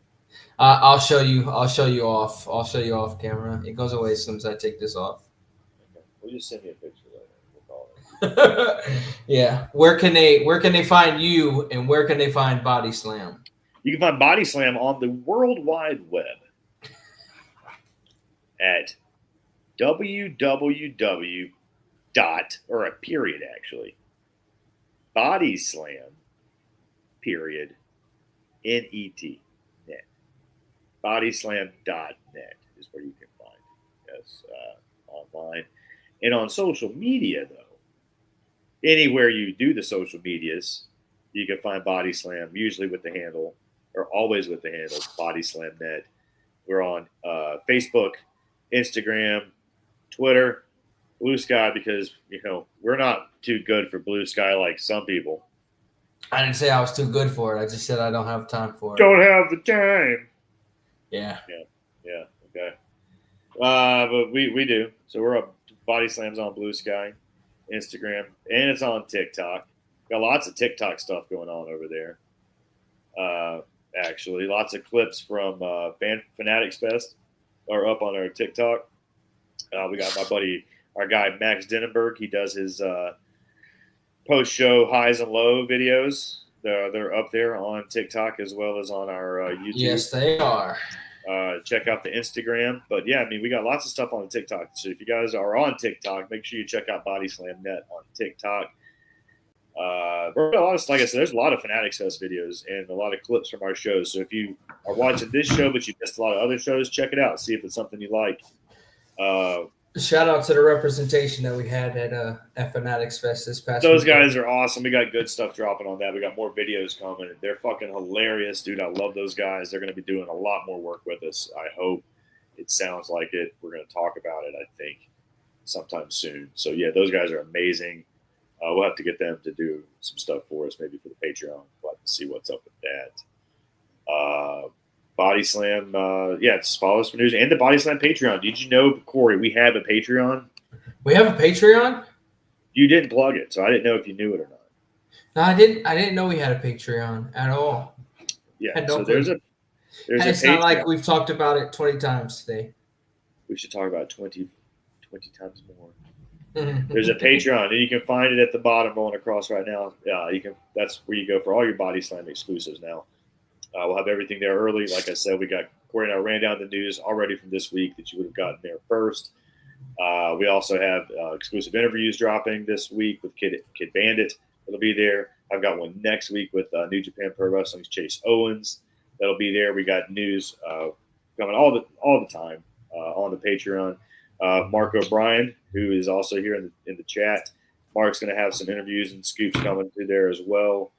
I'll show you off. I'll show you off camera. It goes away as soon as I take this off. Okay. Well, just send me a picture later. We'll call it. Yeah. Where can they find you, and where can they find Bodyslam? You can find Bodyslam on the World Wide Web at www. or a period actually. Bodyslam, period, N-E-T, net. Bodyslam.net is where you can find us online. And on social media, though, anywhere you do the social medias, you can find Bodyslam, usually with the handle, or always with the handle, BodyslamNet. We're on Facebook, Instagram, Twitter, Blue Sky, because, we're not too good for Blue Sky like some people. I didn't say I was too good for it. I just said I don't have time for it. Don't have the time. Yeah. Yeah. Okay. But we do. So we're up. Bodyslam's on Blue Sky, Instagram, and it's on TikTok. Got lots of TikTok stuff going on over there. Actually, lots of clips from Fanatics Fest are up on our TikTok. We got our guy Max Denenberg. He does his post-show highs and low videos. They're up there on TikTok as well as on our YouTube. Yes, they are. Check out the Instagram. But yeah, we got lots of stuff on the TikTok. So if you guys are on TikTok, make sure you check out BodyslamNet on TikTok. Like I said, there's a lot of Fanatics Fest videos and a lot of clips from our shows. So if you are watching this show but you missed a lot of other shows, check it out. See if it's something you like. Shout out to the representation that we had at Fanatics Fest this past Those weekend. guys are awesome. We got good stuff dropping on that. We got more videos coming. They're fucking hilarious, dude. I love those guys. They're going to be doing a lot more work with us, I hope. It sounds like it. We're going to talk about it, I think, sometime soon. So, yeah, those guys are amazing. We'll have to get them to do some stuff for us, maybe for the Patreon. We'll have to see what's up with that. Bodyslam, just follow us for news and the Bodyslam Patreon. Did you know, Cory, we have a Patreon? We have a Patreon? You didn't plug it, so I didn't know if you knew it or not. No, I didn't know we had a Patreon at all. Yeah, so there's a it's Patreon. Not like we've talked about it 20 times today. We should talk about it 20 times more. There's a Patreon, and you can find it at the bottom going across right now. That's where you go for all your Bodyslam exclusives now. We'll have everything there early. Like I said, Cory and I ran down the news already from this week that you would have gotten there first. We also have exclusive interviews dropping this week with Kid Bandit. It'll be there. I've got one next week with New Japan Pro Wrestling's Chase Owens. That'll be there. We got news coming all the time on the Patreon. Mark O'Brien, who is also here in the chat. Mark's going to have some interviews and scoops coming through there as well.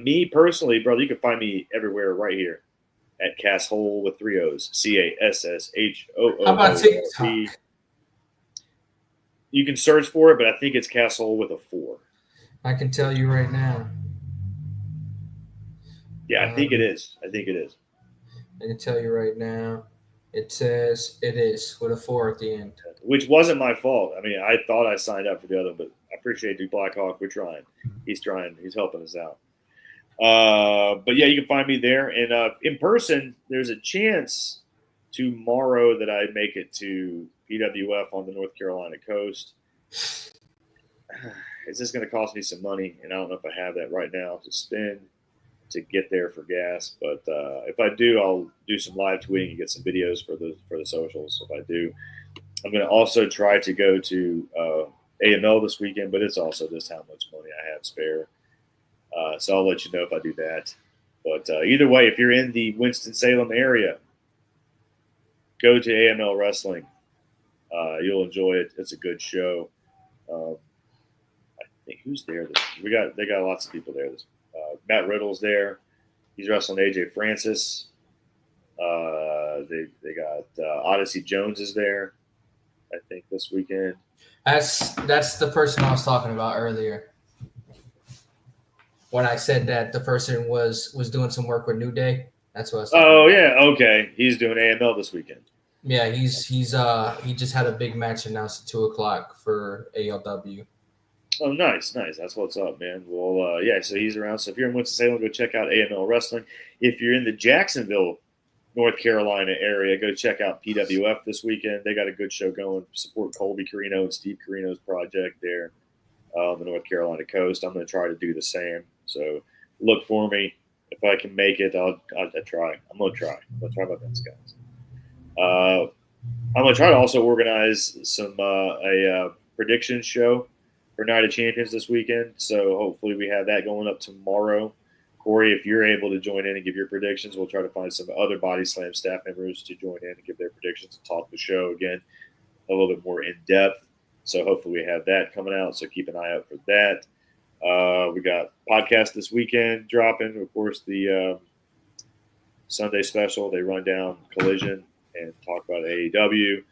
Me personally, brother, you can find me everywhere right here at Casshole with 3 O's. CASSHOO. How about TikTok? You can search for it, but I think it's Casshole with a 4. I can tell you right now. Yeah, I think it is. I can tell you right now. It says it is with a 4 at the end. Which wasn't my fault. I mean, I thought I signed up for the other, but I appreciate Duke Blackhawk. We're trying. He's trying. He's helping us out. But yeah, you can find me there. And in person, there's a chance tomorrow that I make it to PWF on the North Carolina coast. It's just going to cost me some money, and I don't know if I have that right now to spend to get there for gas. But if I do, I'll do some live tweeting and get some videos for the socials. If I do, I'm going to also try to go to AML this weekend, but it's also just how much money I have spare. So I'll let you know if I do that. But either way, if you're in the Winston-Salem area, go to AML Wrestling. You'll enjoy it. It's a good show. I think who's there? They got lots of people there. Matt Riddle's there. He's wrestling AJ Francis. They got Odyssey Jones is there, I think, this weekend. That's the person I was talking about earlier. When I said that the person was doing some work with New Day, that's what I was talking about. Yeah, okay. He's doing AML this weekend. Yeah, he just had a big match announced at 2:00 for ALW. Oh, nice. That's what's up, man. Well, so he's around. So if you're in Winston-Salem, go check out AML Wrestling. If you're in the Jacksonville, North Carolina area, go check out PWF this weekend. They got a good show going. Support Colby Carino and Steve Carino's project there on the North Carolina coast. I'm going to try to do the same. So look for me. If I can make it, I'll try. I'm going to try. I'm going to try my best, guys. I'm going to try to also organize some a prediction show for Night of Champions this weekend. So hopefully we have that going up tomorrow. Cory, if you're able to join in and give your predictions, we'll try to find some other Bodyslam staff members to join in and give their predictions and talk the show again a little bit more in depth. So hopefully we have that coming out. So keep an eye out for that. We got podcast this weekend dropping. Of course, the Sunday special. They run down Collision and talk about AEW.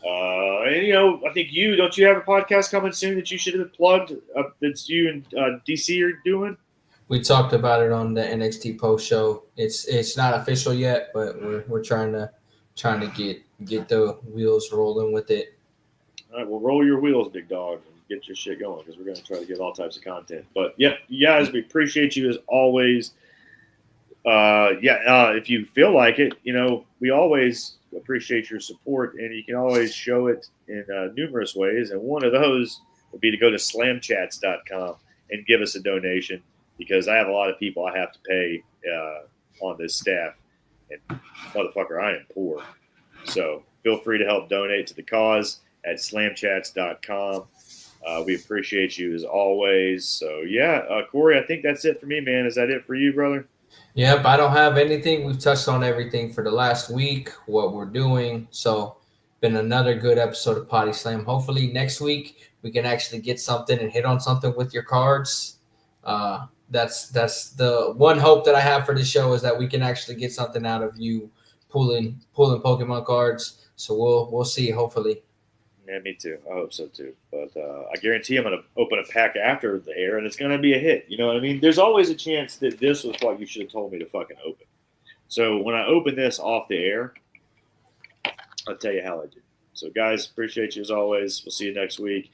And I think don't you have a podcast coming soon that you should have plugged? That's you and DC are doing. We talked about it on the NXT post show. It's not official yet, but we're trying to get the wheels rolling with it. All right, well, roll your wheels, big dog, and get your shit going because we're going to try to get all types of content. But yeah, you guys, we appreciate you as always. If you feel like it, we always appreciate your support, and you can always show it in numerous ways. And one of those would be to go to slamchats.com and give us a donation, because I have a lot of people I have to pay on this staff, and motherfucker, I am poor. So feel free to help donate to the cause at slamchats.com. We appreciate you as always. So Cory, I think that's it for me, man. Is that it for you, brother? Yep, I don't have anything. We've touched on everything for the last week, what we're doing. So been another good episode of Podyslam. Hopefully next week we can actually get something and hit on something with your cards. That's the one hope that I have for the show, is that we can actually get something out of you pulling Pokemon cards. So we'll see. Hopefully. Yeah, me too. I hope so too. But I guarantee I'm going to open a pack after the air, and it's going to be a hit. You know what I mean? There's always a chance that this was what you should have told me to fucking open. So when I open this off the air, I'll tell you how I did. So guys, appreciate you as always. We'll see you next week.